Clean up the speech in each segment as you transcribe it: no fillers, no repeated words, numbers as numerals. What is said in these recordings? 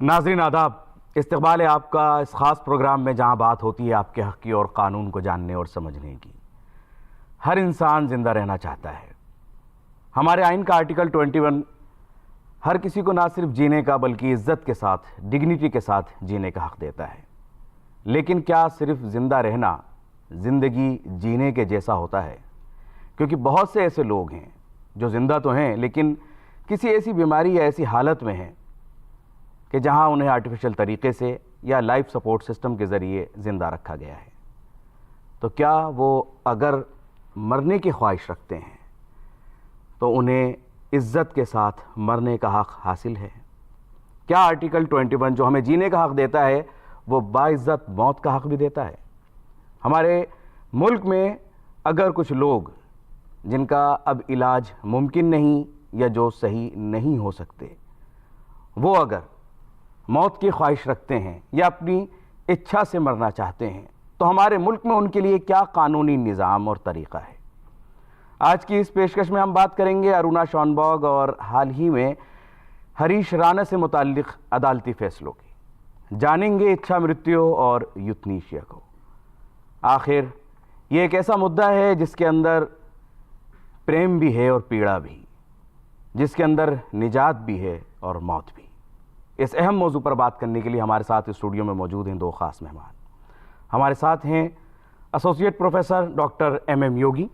नाज़रीन आदाब, इस्तक़बाल है आपका इस ख़ास प्रोग्राम में जहां बात होती है आपके हक़ की और कानून को जानने और समझने की। हर इंसान ज़िंदा रहना चाहता है। हमारे आइन का आर्टिकल 21 हर किसी को ना सिर्फ जीने का बल्कि इज़्ज़त के साथ, डिग्निटी के साथ जीने का हक़ देता है। लेकिन क्या सिर्फ ज़िंदा रहना ज़िंदगी जीने के जैसा होता है? क्योंकि बहुत से ऐसे लोग हैं जो ज़िंदा तो हैं लेकिन किसी ऐसी बीमारी या ऐसी हालत में हैं कि जहां उन्हें आर्टिफिशियल तरीके से या लाइफ सपोर्ट सिस्टम के ज़रिए ज़िंदा रखा गया है। तो क्या वो अगर मरने की ख्वाहिश रखते हैं तो उन्हें इज़्ज़त के साथ मरने का हक़ हासिल है? क्या आर्टिकल 21 जो हमें जीने का हक़ देता है वो बाइज़्ज़त मौत का हक़ भी देता है? हमारे मुल्क में अगर कुछ लोग जिनका अब इलाज मुमकिन नहीं या जो सही नहीं हो सकते, वो अगर मौत की ख्वाहिश रखते हैं या अपनी इच्छा से मरना चाहते हैं, तो हमारे मुल्क में उनके लिए क्या कानूनी निज़ाम और तरीक़ा है? आज की इस पेशकश में हम बात करेंगे अरुणा शॉनबर्ग और हाल ही में हरीश राणा से मुताल्लिक़ अदालती फ़ैसलों की। जानेंगे इच्छा मृत्यु और यूथनीशिया को। आखिर ये एक ऐसा मुद्दा है जिसके अंदर प्रेम भी है और पीड़ा भी, जिसके अंदर निजात भी है और मौत भी। इस अहम मौजू पर बात करने के लिए हमारे साथ स्टूडियो में मौजूद हैं दो ख़ास मेहमान। हमारे साथ हैं एसोसिएट प्रोफेसर डॉक्टर MM योगी,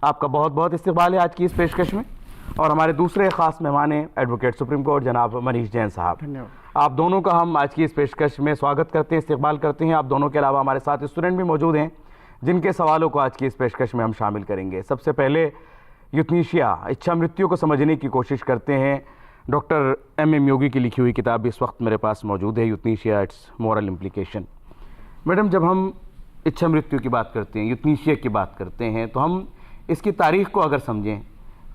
आपका बहुत बहुत इस्तकबाल है आज की इस पेशकश में। और हमारे दूसरे ख़ास मेहमान हैं एडवोकेट सुप्रीम कोर्ट जनाब मनीष जैन साहब। धन्यवाद। आप दोनों का हम आज की इस पेशकश में स्वागत करते हैं, इस्तकबाल करते हैं। आप दोनों के अलावा हमारे साथ स्टूडेंट भी मौजूद हैं जिनके सवालों को आज की इस पेशकश में हम शामिल करेंगे। सबसे पहले यूथनीशिया, इच्छा मृत्यु को समझने की कोशिश करते हैं। डॉक्टर MM योगी की लिखी हुई किताब इस वक्त मेरे पास मौजूद है, यूथनीशिया इट्स मॉरल इम्प्लीकेशन। मैडम, जब हम इच्छा मृत्यु की बात करते हैं, यूथनीशिया की बात करते हैं, तो हम इसकी तारीख़ को अगर समझें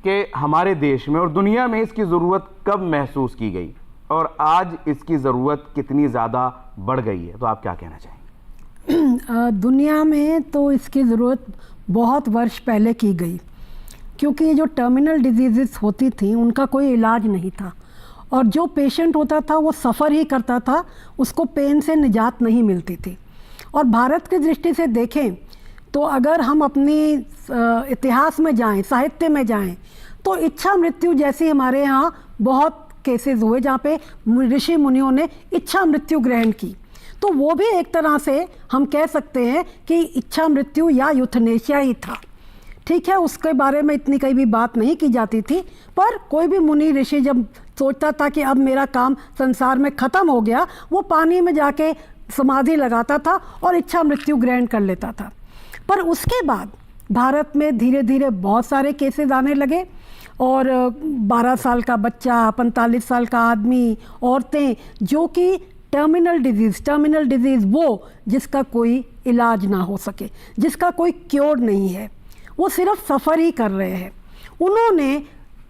कि हमारे देश में और दुनिया में इसकी ज़रूरत कब महसूस की गई और आज इसकी ज़रूरत कितनी ज़्यादा बढ़ गई है, तो आप क्या कहना चाहेंगे? दुनिया में तो इसकी ज़रूरत बहुत वर्ष पहले की गई, क्योंकि ये जो टर्मिनल डिजीज़ होती थी उनका कोई इलाज नहीं था और जो पेशेंट होता था वो सफ़र ही करता था, उसको पेन से निजात नहीं मिलती थी। और भारत की दृष्टि से देखें तो अगर हम अपनी इतिहास में जाएं, साहित्य में जाएं, तो इच्छा मृत्यु जैसी हमारे यहाँ बहुत केसेस हुए जहाँ पे ऋषि मुनियों ने इच्छा मृत्यु ग्रहण की। तो वो भी एक तरह से हम कह सकते हैं कि इच्छा मृत्यु या यूथनेशिया ही था। ठीक है, उसके बारे में इतनी कहीं भी बात नहीं की जाती थी, पर कोई भी मुनि ऋषि जब सोचता था कि अब मेरा काम संसार में ख़त्म हो गया, वो पानी में जाके समाधि लगाता था और इच्छा मृत्यु ग्रहण कर लेता था। पर उसके बाद भारत में धीरे धीरे बहुत सारे केसेस आने लगे और 12 साल का बच्चा, 45 साल का आदमी, औरतें जो कि टर्मिनल डिजीज़ वो जिसका कोई इलाज ना हो सके, जिसका कोई क्योर नहीं है, वो सिर्फ सफ़र ही कर रहे हैं। उन्होंने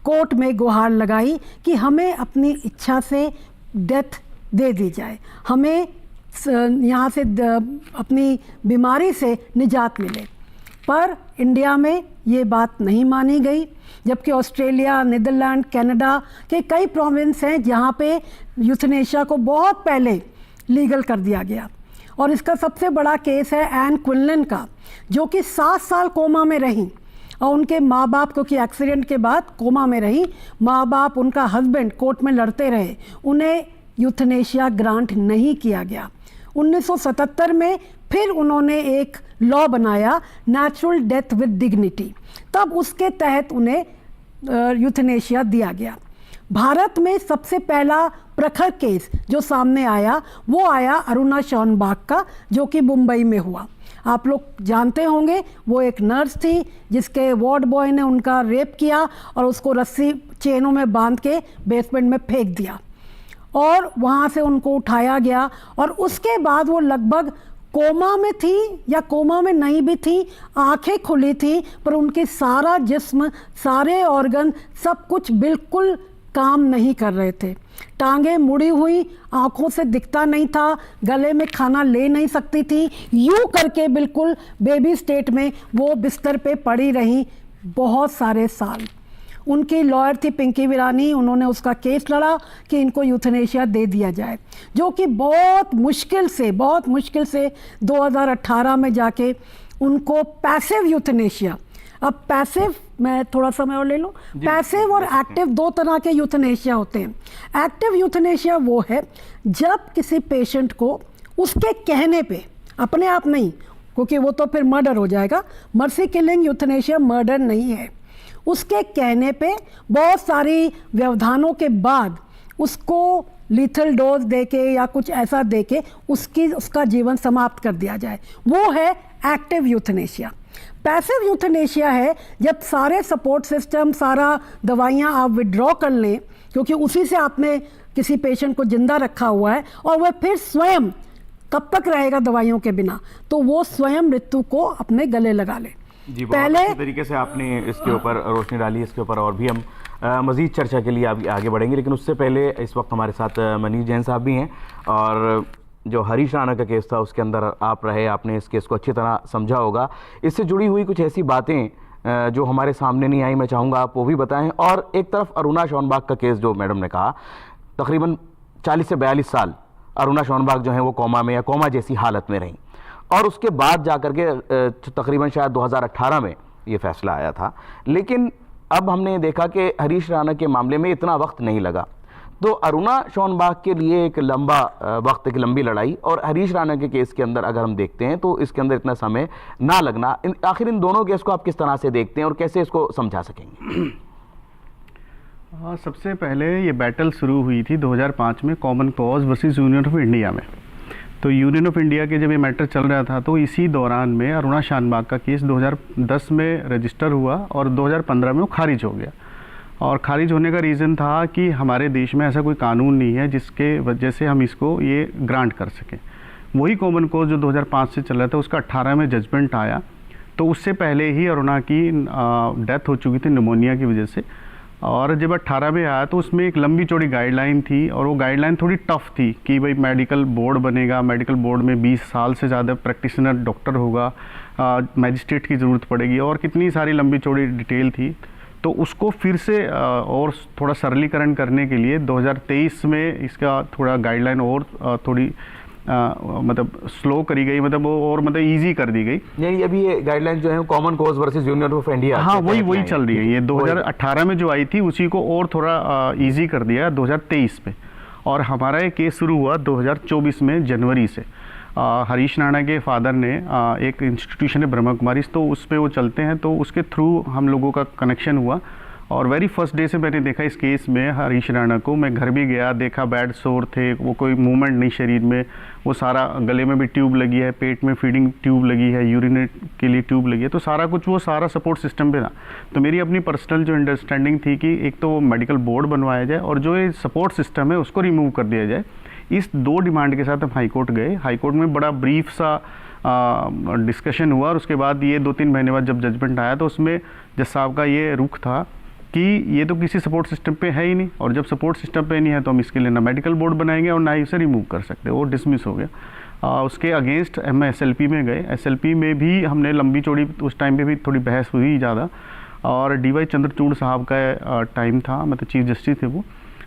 कोर्ट में गुहार लगाई कि हमें अपनी इच्छा से डेथ दे दी जाए, हमें यहाँ से अपनी बीमारी से निजात मिले। पर इंडिया में ये बात नहीं मानी गई, जबकि ऑस्ट्रेलिया, नीदरलैंड, कनाडा के कई प्रोविंस हैं जहाँ पे यूथनेशिया को बहुत पहले लीगल कर दिया गया। और इसका सबसे बड़ा केस है एन क्विनलन का, जो कि 7 साल कोमा में रहीं और उनके माँ बाप, क्योंकि एक्सीडेंट के बाद कोमा में रहीं, माँ बाप, उनका हस्बैंड कोर्ट में लड़ते रहे, उन्हें यूथनेशिया ग्रांट नहीं किया गया। 1977 में फिर उन्होंने एक लॉ बनाया, नेचुरल डेथ विद डिग्निटी, तब उसके तहत उन्हें यूथनेशिया दिया गया। भारत में सबसे पहला प्रखर केस जो सामने आया वो आया अरुणा शॉनबर्ग का, जो कि मुंबई में हुआ। आप लोग जानते होंगे, वो एक नर्स थी जिसके वार्ड बॉय ने उनका रेप किया और उसको रस्सी चेनों में बांध के बेसमेंट में फेंक दिया और वहाँ से उनको उठाया गया। और उसके बाद वो लगभग कोमा में थी या कोमा में नहीं भी थी, आंखें खुली थी, पर उनके सारा जिस्म, सारे ऑर्गन, सब कुछ बिल्कुल काम नहीं कर रहे थे। टांगें मुड़ी हुई, आंखों से दिखता नहीं था, गले में खाना ले नहीं सकती थी, यूं करके बिल्कुल बेबी स्टेट में वो बिस्तर पे पड़ी रही बहुत सारे साल। उनकी लॉयर थी पिंकी वीरानी, उन्होंने उसका केस लड़ा कि इनको यूथनेशिया दे दिया जाए, जो कि बहुत मुश्किल से 2018 में जाके उनको पैसिव यूथनेशिया, अब पैसिव, मैं थोड़ा समय और ले लूँ, पैसिव और एक्टिव दो तरह के यूथनेशिया होते हैं। एक्टिव यूथनेशिया वो है जब किसी पेशेंट को उसके कहने पे, अपने आप नहीं, क्योंकि वो तो फिर मर्डर हो जाएगा, मर्सी किलिंग यूथनेशिया मर्डर नहीं है, उसके कहने पे बहुत सारी व्यवधानों के बाद उसको लीथल डोज देके या कुछ ऐसा देके उसका जीवन समाप्त कर दिया जाए, वो है एक्टिव यूथनेशिया। पैसिव यूथनेशिया है जब सारे सपोर्ट सिस्टम, सारा दवाइयाँ आप विड्रॉ कर लें, क्योंकि उसी से आपने किसी पेशेंट को जिंदा रखा हुआ है, और वह फिर स्वयं कब तक रहेगा दवाइयों के बिना, तो वो स्वयं मृत्यु को अपने गले लगा ले। जी, पहले अच्छे तरीके से आपने इसके ऊपर रोशनी डाली। इसके ऊपर और भी हम मज़ीद चर्चा के लिए आगे बढ़ेंगे, लेकिन उससे पहले इस वक्त हमारे साथ मनीष जैन साहब भी हैं, और जो हरीश राणा का केस था उसके अंदर आप रहे, आपने इस केस को अच्छी तरह समझा होगा। इससे जुड़ी हुई कुछ ऐसी बातें जो हमारे सामने नहीं आई, मैं चाहूँगा आप वो भी बताएं। और एक तरफ अरुणा शॉनबाग का केस जो मैडम ने कहा, तकरीबन 40 से 42 साल अरुणा शॉनबाग जो है वो कोमा में या कोमा जैसी हालत में रहीं, और उसके बाद जाकर के तकरीबन शायद 2018 में ये फैसला आया था। लेकिन अब हमने देखा कि हरीश राणा के मामले में इतना वक्त नहीं लगा, तो अरुणा शॉनबाग के लिए एक लंबा वक्त, एक लंबी लड़ाई, और हरीश राणा के केस के अंदर अगर हम देखते हैं तो इसके अंदर इतना समय ना लगना, आखिर इन दोनों केस को आप किस तरह से देखते हैं और कैसे इसको समझा सकेंगे? हाँ, सबसे पहले ये बैटल शुरू हुई थी 2005 में common cause versus union of India में। तो यूनियन ऑफ इंडिया के जब ये मैटर चल रहा था तो इसी दौरान में अरुणा शॉनबाग का केस 2010 में रजिस्टर हुआ और 2015 में वो खारिज हो गया। और खारिज होने का रीज़न था कि हमारे देश में ऐसा कोई कानून नहीं है जिसके वजह से हम इसको ये ग्रांट कर सकें। वही कॉमन कॉज जो 2005 से चल रहा था उसका 18 में जजमेंट आया। तो उससे पहले ही अरुणा की डेथ हो चुकी थी निमोनिया की वजह से, और जब 18 में आया तो उसमें एक लंबी चौड़ी गाइडलाइन थी, और वो गाइडलाइन थोड़ी टफ थी कि भाई मेडिकल बोर्ड बनेगा, मेडिकल बोर्ड में 20 साल से ज़्यादा प्रैक्टिशनर डॉक्टर होगा, मैजिस्ट्रेट की ज़रूरत पड़ेगी, और कितनी सारी लंबी चौड़ी डिटेल थी। तो उसको फिर से और थोड़ा सरलीकरण करने के लिए 2023 में इसका थोड़ा गाइडलाइन और थोड़ी मतलब स्लो करी गई, मतलब वो और मतलब ईजी कर दी गई। नहीं, अभी ये गाइडलाइन जो है common cause versus union of India, हाँ वही चल रही है। ये 2018 में जो आई थी उसी को और थोड़ा ईजी कर दिया 2023 में। और हमारा ये केस शुरू हुआ 2024 में जनवरी से। हरीश राणा के फादर ने एक इंस्टीट्यूशन है ब्रह्मा कुमारीज, तो उस पर वो चलते हैं, तो उसके थ्रू हम लोगों का कनेक्शन हुआ। और वेरी फर्स्ट डे से मैंने देखा इस केस में हरीश राणा को। मैं घर भी गया, देखा बेड सोर थे, वो कोई मूवमेंट नहीं शरीर में, वो सारा गले में भी ट्यूब लगी है, पेट में फीडिंग ट्यूब लगी है, यूरिनेट के लिए ट्यूब लगी है, तो सारा कुछ वो सारा सपोर्ट सिस्टम पे था। तो मेरी अपनी पर्सनल जो अंडरस्टैंडिंग थी कि एक तो मेडिकल बोर्ड बनवाया जाए और जो ये सपोर्ट सिस्टम है उसको रिमूव कर दिया जाए। इस दो डिमांड के साथ हम हाई कोर्ट गए। हाई कोर्ट में बड़ा ब्रीफ सा डिस्कशन हुआ, और उसके बाद ये 2-3 महीने बाद जब जजमेंट आया तो उसमें जज साहब का ये रुख था कि ये तो किसी सपोर्ट सिस्टम पे है ही नहीं, और जब सपोर्ट सिस्टम पे नहीं है तो हम इसके लिए ना मेडिकल बोर्ड बनाएंगे और ना ही उसे रिमूव कर सकते। वो डिसमिस हो गया। उसके अगेंस्ट हम SLP में गए। SLP में भी हमने लंबी चौड़ी, उस टाइम पे भी थोड़ी बहस हुई ज़्यादा, और DY चंद्रचूड़ साहब का टाइम था, मतलब चीफ जस्टिस थे वो।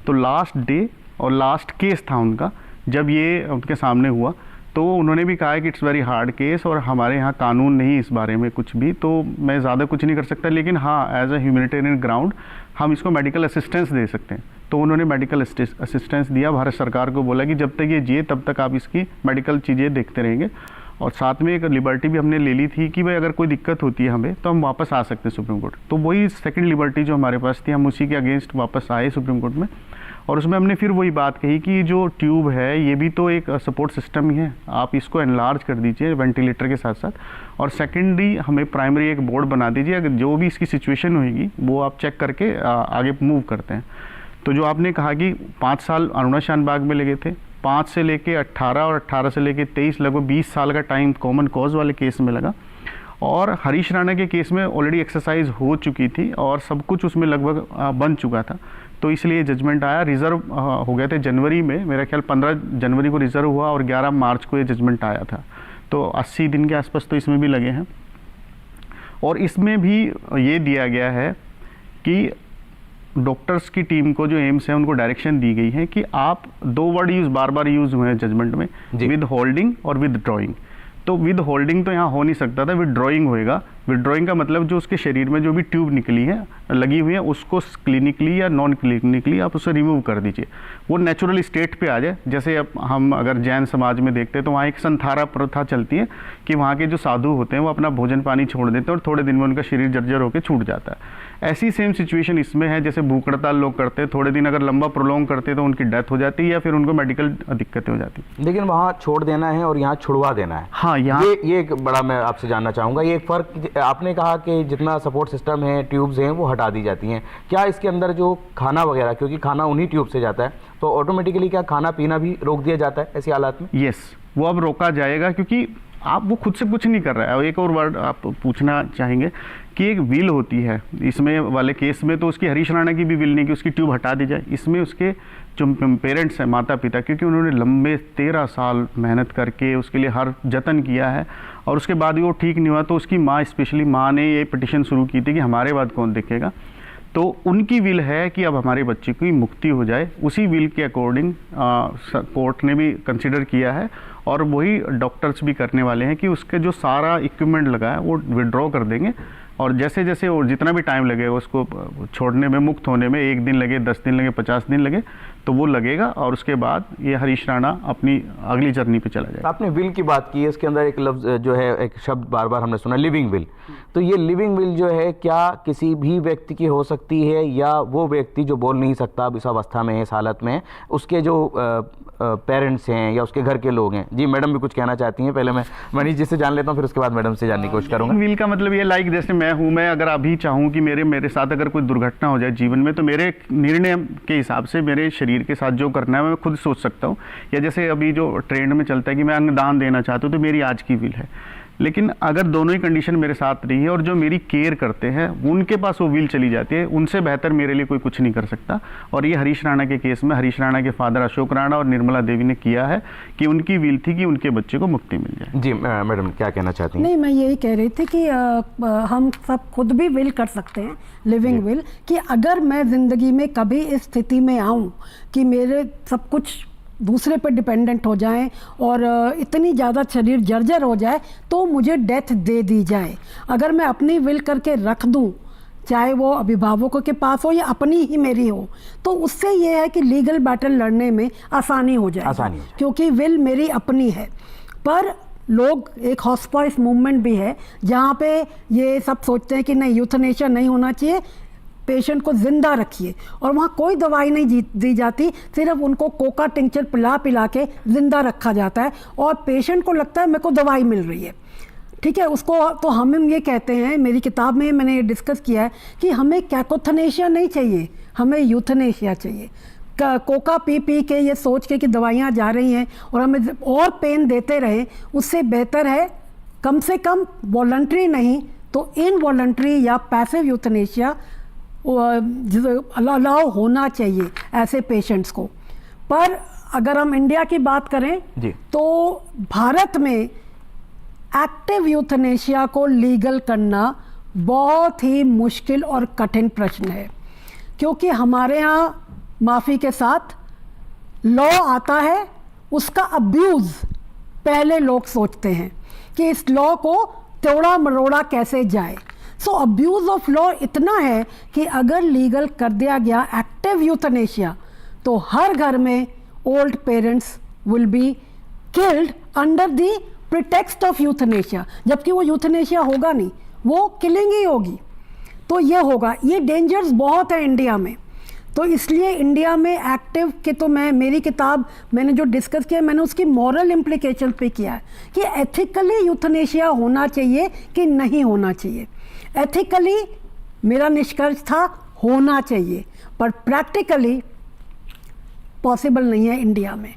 तो लास्ट डे और लास्ट केस था उनका, जब ये उनके सामने हुआ तो उन्होंने भी कहा कि इट्स वेरी हार्ड केस और हमारे यहाँ कानून नहीं इस बारे में कुछ भी, तो मैं ज़्यादा कुछ नहीं कर सकता, लेकिन हाँ एज अ ह्यूमैनिटेरियन ग्राउंड हम इसको मेडिकल असिस्टेंस दे सकते हैं। तो उन्होंने मेडिकल असिस्टेंस दिया। भारत सरकार को बोला कि जब तक ये जिए तब तक आप इसकी मेडिकल चीज़ें देखते रहेंगे। और साथ में एक लिबर्टी भी हमने ले ली थी कि भाई अगर कोई दिक्कत होती है हमें तो हम वापस आ सकते हैं सुप्रीम कोर्ट। तो वही सेकंड लिबर्टी जो हमारे पास थी, हम उसी के अगेंस्ट वापस आए सुप्रीम कोर्ट में। और उसमें हमने फिर वही बात कही कि जो ट्यूब है ये भी तो एक सपोर्ट सिस्टम ही है, आप इसको एनलार्ज कर दीजिए वेंटिलेटर के साथ साथ, और सेकेंडरी हमें प्राइमरी एक बोर्ड बना दीजिए, अगर जो भी इसकी सिचुएशन होगी वो आप चेक करके आगे मूव करते हैं। तो जो आपने कहा कि 5 साल अरुणा शॉनबाग में लगे थे, 5 से लेके 18 और 18 से लेके 23, लगभग 20 साल का टाइम कॉमन कॉज वाले केस में लगा। और हरीश राणा के केस में ऑलरेडी एक्सरसाइज हो चुकी थी और सब कुछ उसमें लगभग बन चुका था, तो इसलिए जजमेंट आया। रिज़र्व हो गए थे जनवरी में, मेरा ख्याल 15 जनवरी को रिज़र्व हुआ और 11 मार्च को ये जजमेंट आया था। तो 80 दिन के आसपास तो इसमें भी लगे हैं। और इसमें भी ये दिया गया है कि डॉक्टर्स की टीम को, जो एम्स है, उनको डायरेक्शन दी गई है कि आप 2 वर्ड बार बार यूज हुए हैं जजमेंट में, विद होल्डिंग और विद ड्रॉइंग। तो विद होल्डिंग तो यहाँ हो नहीं सकता था, विद ड्रॉइंग होएगा। विद ड्रॉइंग का मतलब जो उसके शरीर में जो भी ट्यूब निकली है, लगी हुई है, उसको क्लिनिकली या नॉन क्लिनिकली आप उसे रिमूव कर दीजिए, वो नेचुरल स्टेट पे आ जाए। जैसे अब हम अगर जैन समाज में देखते हैं तो वहाँ एक संथारा प्रथा चलती है कि वहाँ के जो साधु होते हैं वो अपना भोजन पानी छोड़ देते हैं और थोड़े दिन में उनका शरीर जर्जर होकर छूट जाता है। ऐसी सेम सिचुएशन इसमें है। जैसे भूख हड़ताल लोग करते हैं, थोड़े दिन अगर लंबा प्रोलॉन्ग करते हैं तो उनकी डेथ हो जाती है या फिर उनको मेडिकल दिक्कतें हो जाती है। लेकिन वहाँ छोड़ देना है और यहाँ छुड़वा देना है। हाँ, यहाँ ये एक बड़ा मैं आपसे जानना चाहूँगा, ये एक फ़र्क आपने कहा कि जितना सपोर्ट सिस्टम है, ट्यूब्स हैं, वो हटा दी जाती हैं। क्या इसके अंदर जो खाना वगैरह, क्योंकि खाना उन्हीं ट्यूब से जाता है, तो ऑटोमेटिकली क्या खाना पीना भी रोक दिया जाता है ऐसी हालात में? यस, वो अब रोका जाएगा क्योंकि आप वो खुद से कुछ नहीं कर रहा है। एक और वर्ड आप पूछना चाहेंगे कि एक विल होती है इसमें वाले केस में, तो उसकी हरीश राणा की भी विल नहीं कि उसकी ट्यूब हटा दी जाए। इसमें उसके जो पेरेंट्स हैं, माता पिता, क्योंकि उन्होंने लंबे 13 साल मेहनत करके उसके लिए हर जतन किया है और उसके बाद भी वो ठीक नहीं हुआ, तो उसकी माँ, स्पेशली माँ ने ये पिटिशन शुरू की थी कि हमारे बाद कौन देखेगा। तो उनकी विल है कि अब हमारे बच्चे की मुक्ति हो जाए। उसी विल के अकॉर्डिंग कोर्ट ने भी कंसिडर किया है और वही डॉक्टर्स भी करने वाले हैं कि उसके जो सारा इक्विपमेंट लगा है वो विड्रॉ कर देंगे और जैसे जैसे और जितना भी टाइम लगेगा उसको छोड़ने में, मुक्त होने में, 1 दिन लगे, 10 दिन लगे, 50 दिन लगे, तो वो लगेगा और उसके बाद ये हरीश राणा अपनी अगली जर्नी पे चला जाएगा। आपने विल की बात की है, इसके अंदर एक लफ्ज़ जो है, एक शब्द बार बार हमने सुना, लिविंग विल। तो ये लिविंग विल जो है, क्या किसी भी व्यक्ति की हो सकती है या वो व्यक्ति जो बोल नहीं सकता अब इस अवस्था में है, इस हालत में है, उसके जो पेरेंट्स हैं या उसके घर के लोग हैं? जी, मैडम भी कुछ कहना चाहती हैं। पहले मैं मनीष जी से जान लेता हूँ, फिर उसके बाद मैडम से जानने की कोशिश करूँगा। विल का मतलब ये, लाइक जैसे मैं हूँ, मैं अगर अभी चाहूँ कि मेरे साथ अगर कोई दुर्घटना हो जाए जीवन में, तो मेरे निर्णय के हिसाब से मेरे शरीर के साथ जो करना है मैं खुद सोच सकता हूँ। या जैसे अभी जो ट्रेंड में चलता है कि मैं अंगदान देना चाहता हूँ, तो मेरी आज की विल है। लेकिन अगर दोनों ही कंडीशन मेरे साथ रही है और जो मेरी केयर करते हैं उनके पास वो विल चली जाती है, उनसे बेहतर मेरे लिए कोई कुछ नहीं कर सकता। और ये हरीश राणा के केस में हरीश राणा के फादर अशोक राणा और निर्मला देवी ने किया है कि उनकी विल थी कि उनके बच्चे को मुक्ति मिल जाए। जी मैडम, क्या कहना चाहती हैं? नहीं, मैं यही कह रही थी कि हम सब खुद भी विल कर सकते हैं, लिविंग विल, कि अगर मैं ज़िंदगी में कभी इस स्थिति में आऊँ कि मेरे सब कुछ दूसरे पर डिपेंडेंट हो जाएं और इतनी ज़्यादा शरीर जर्जर हो जाए तो मुझे डेथ दे दी जाए। अगर मैं अपनी विल करके रख दूं, चाहे वो अभिभावकों के पास हो या अपनी ही मेरी हो, तो उससे ये है कि लीगल बैटल लड़ने में आसानी हो जाए, क्योंकि विल मेरी अपनी है। पर लोग, एक हॉस्पाइस मूवमेंट भी है जहाँ पे ये सब सोचते हैं कि नहीं, यूथनेशिया नहीं होना चाहिए, पेशेंट को जिंदा रखिए, और वहाँ कोई दवाई नहीं दी जाती, सिर्फ उनको कोका टिंचर पिला पिला के जिंदा रखा जाता है और पेशेंट को लगता है मेरे को दवाई मिल रही है। ठीक है, उसको तो हम ये कहते हैं, मेरी किताब में मैंने डिस्कस किया है कि हमें कैकोथनेशिया नहीं चाहिए, हमें यूथनेशिया चाहिए। कोका पी पी के ये सोच के कि दवाइयाँ जा रही हैं और हमें और पेन देते रहे, उससे बेहतर है कम से कम वॉलंटरी नहीं तो इनवॉलंटरी या पैसिव यूथनेशिया अलाउ होना चाहिए ऐसे पेशेंट्स को। पर अगर हम इंडिया की बात करें जी, तो भारत में एक्टिव यूथनेशिया को लीगल करना बहुत ही मुश्किल और कठिन प्रश्न है, क्योंकि हमारे यहाँ माफ़ी के साथ लॉ आता है, उसका अब्यूज़ पहले लोग सोचते हैं कि इस लॉ को तोड़ा मरोड़ा कैसे जाए। सो अब्यूज़ ऑफ लॉ इतना है कि अगर लीगल कर दिया गया एक्टिव यूथनेशिया, तो हर घर में old parents will be killed under the pretext of euthanasia, जबकि वो यूथनेशिया होगा नहीं, वो किलिंग ही होगी। तो ये होगा, ये डेंजर्स बहुत है इंडिया में। तो इसलिए इंडिया में एक्टिव के, तो मेरी किताब मैंने जो डिस्कस किया, मैंने उसकी मॉरल इम्प्लीकेशन पे किया है कि एथिकली यूथनेशिया होना चाहिए कि नहीं होना चाहिए। एथिकली मेरा निष्कर्ष था होना चाहिए, पर प्रैक्टिकली पॉसिबल नहीं है इंडिया में।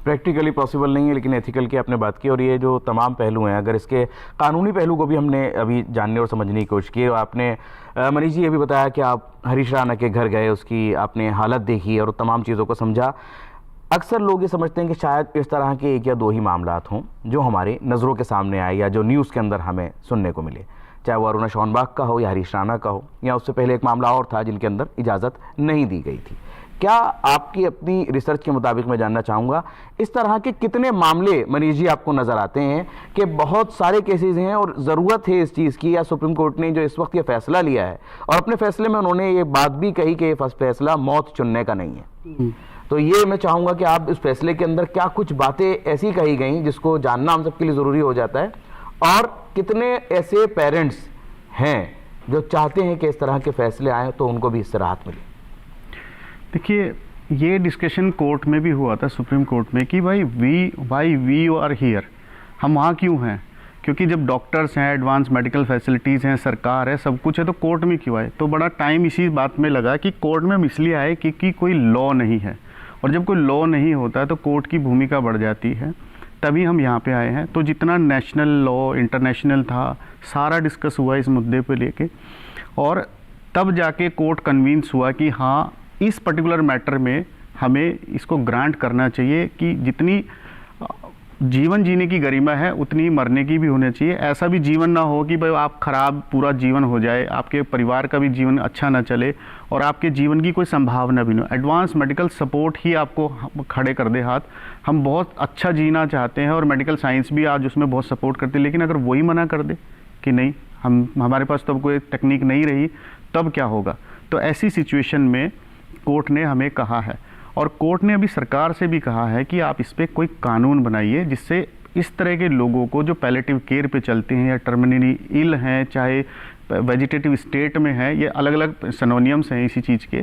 प्रैक्टिकली पॉसिबल नहीं है, लेकिन एथिकल की आपने बात की, और ये जो तमाम पहलू हैं, अगर इसके कानूनी पहलू को भी हमने अभी जानने और समझने की कोशिश की। आपने मनीष जी ये भी बताया कि आप हरीश राणा के घर गए, उसकी आपने हालत देखी और तमाम चीज़ों को समझा। अक्सर लोग ये समझते हैं कि शायद इस तरह के 1 या 2 ही मामलात हों जो हमारी नज़रों के सामने आए या जो न्यूज़ के अंदर हमें सुनने को मिले, चाहे वो अरुणा शॉनबाग का हो या हरीश राणा का हो, या उससे पहले एक मामला और था जिनके अंदर इजाज़त नहीं दी गई थी। क्या आपकी अपनी रिसर्च के मुताबिक मैं जानना चाहूँगा, इस तरह के कितने मामले मनीष जी आपको नज़र आते हैं कि बहुत सारे केसेस हैं और ज़रूरत है इस चीज़ की, या सुप्रीम कोर्ट ने जो इस वक्त ये फैसला लिया है और अपने फैसले में उन्होंने ये बात भी कही कि ये फैसला मौत चुनने का नहीं है, तो ये मैं चाहूँगा कि आप इस फैसले के अंदर क्या कुछ बातें ऐसी कही गई जिसको जानना हम सबके लिए ज़रूरी हो जाता है, और कितने ऐसे पेरेंट्स हैं जो चाहते हैं कि इस तरह के फैसले आएँ तो उनको भी इससे राहत मिले। देखिए, ये डिस्कशन कोर्ट में भी हुआ था, सुप्रीम कोर्ट में, कि भाई वी आर हियर, हम वहाँ क्यों हैं, क्योंकि जब डॉक्टर्स हैं, एडवांस मेडिकल फैसिलिटीज़ हैं, सरकार है, सब कुछ है, तो कोर्ट में क्यों आए। तो बड़ा टाइम इसी बात में लगा कि कोर्ट में हम इसलिए आए क्योंकि कोई लॉ नहीं है, और जब कोई लॉ नहीं होता है तो कोर्ट की भूमिका बढ़ जाती है, तभी हम यहाँ पे आए हैं। तो जितना नेशनल लॉ, इंटरनेशनल था, सारा डिस्कस हुआ इस मुद्दे पे लेके, और तब जाके कोर्ट कन्विंस हुआ कि हाँ, इस पर्टिकुलर मैटर में हमें इसको ग्रांट करना चाहिए कि जितनी जीवन जीने की गरिमा है उतनी मरने की भी होनी चाहिए। ऐसा भी जीवन ना हो कि भाई आप खराब पूरा जीवन हो जाए, आपके परिवार का भी जीवन अच्छा ना चले और आपके जीवन की कोई संभावना भी ना हो। एडवांस मेडिकल सपोर्ट ही आपको खड़े कर दे हाथ। हम बहुत अच्छा जीना चाहते हैं और मेडिकल साइंस भी आज उसमें बहुत सपोर्ट करती है, लेकिन अगर वही मना कर दे कि नहीं, हमारे पास तो अब कोई टेक्निक नहीं रही, तब क्या होगा। तो ऐसी सिचुएशन में कोर्ट ने हमें कहा है, और कोर्ट ने अभी सरकार से भी कहा है कि आप इस पर कोई कानून बनाइए जिससे इस तरह के लोगों को जो पैलेटिव केयर पे चलते हैं या टर्मिनली इल हैं, चाहे वेजिटेटिव स्टेट में है, ये अलग अलग सिनोनिम्स हैं इसी चीज़ के,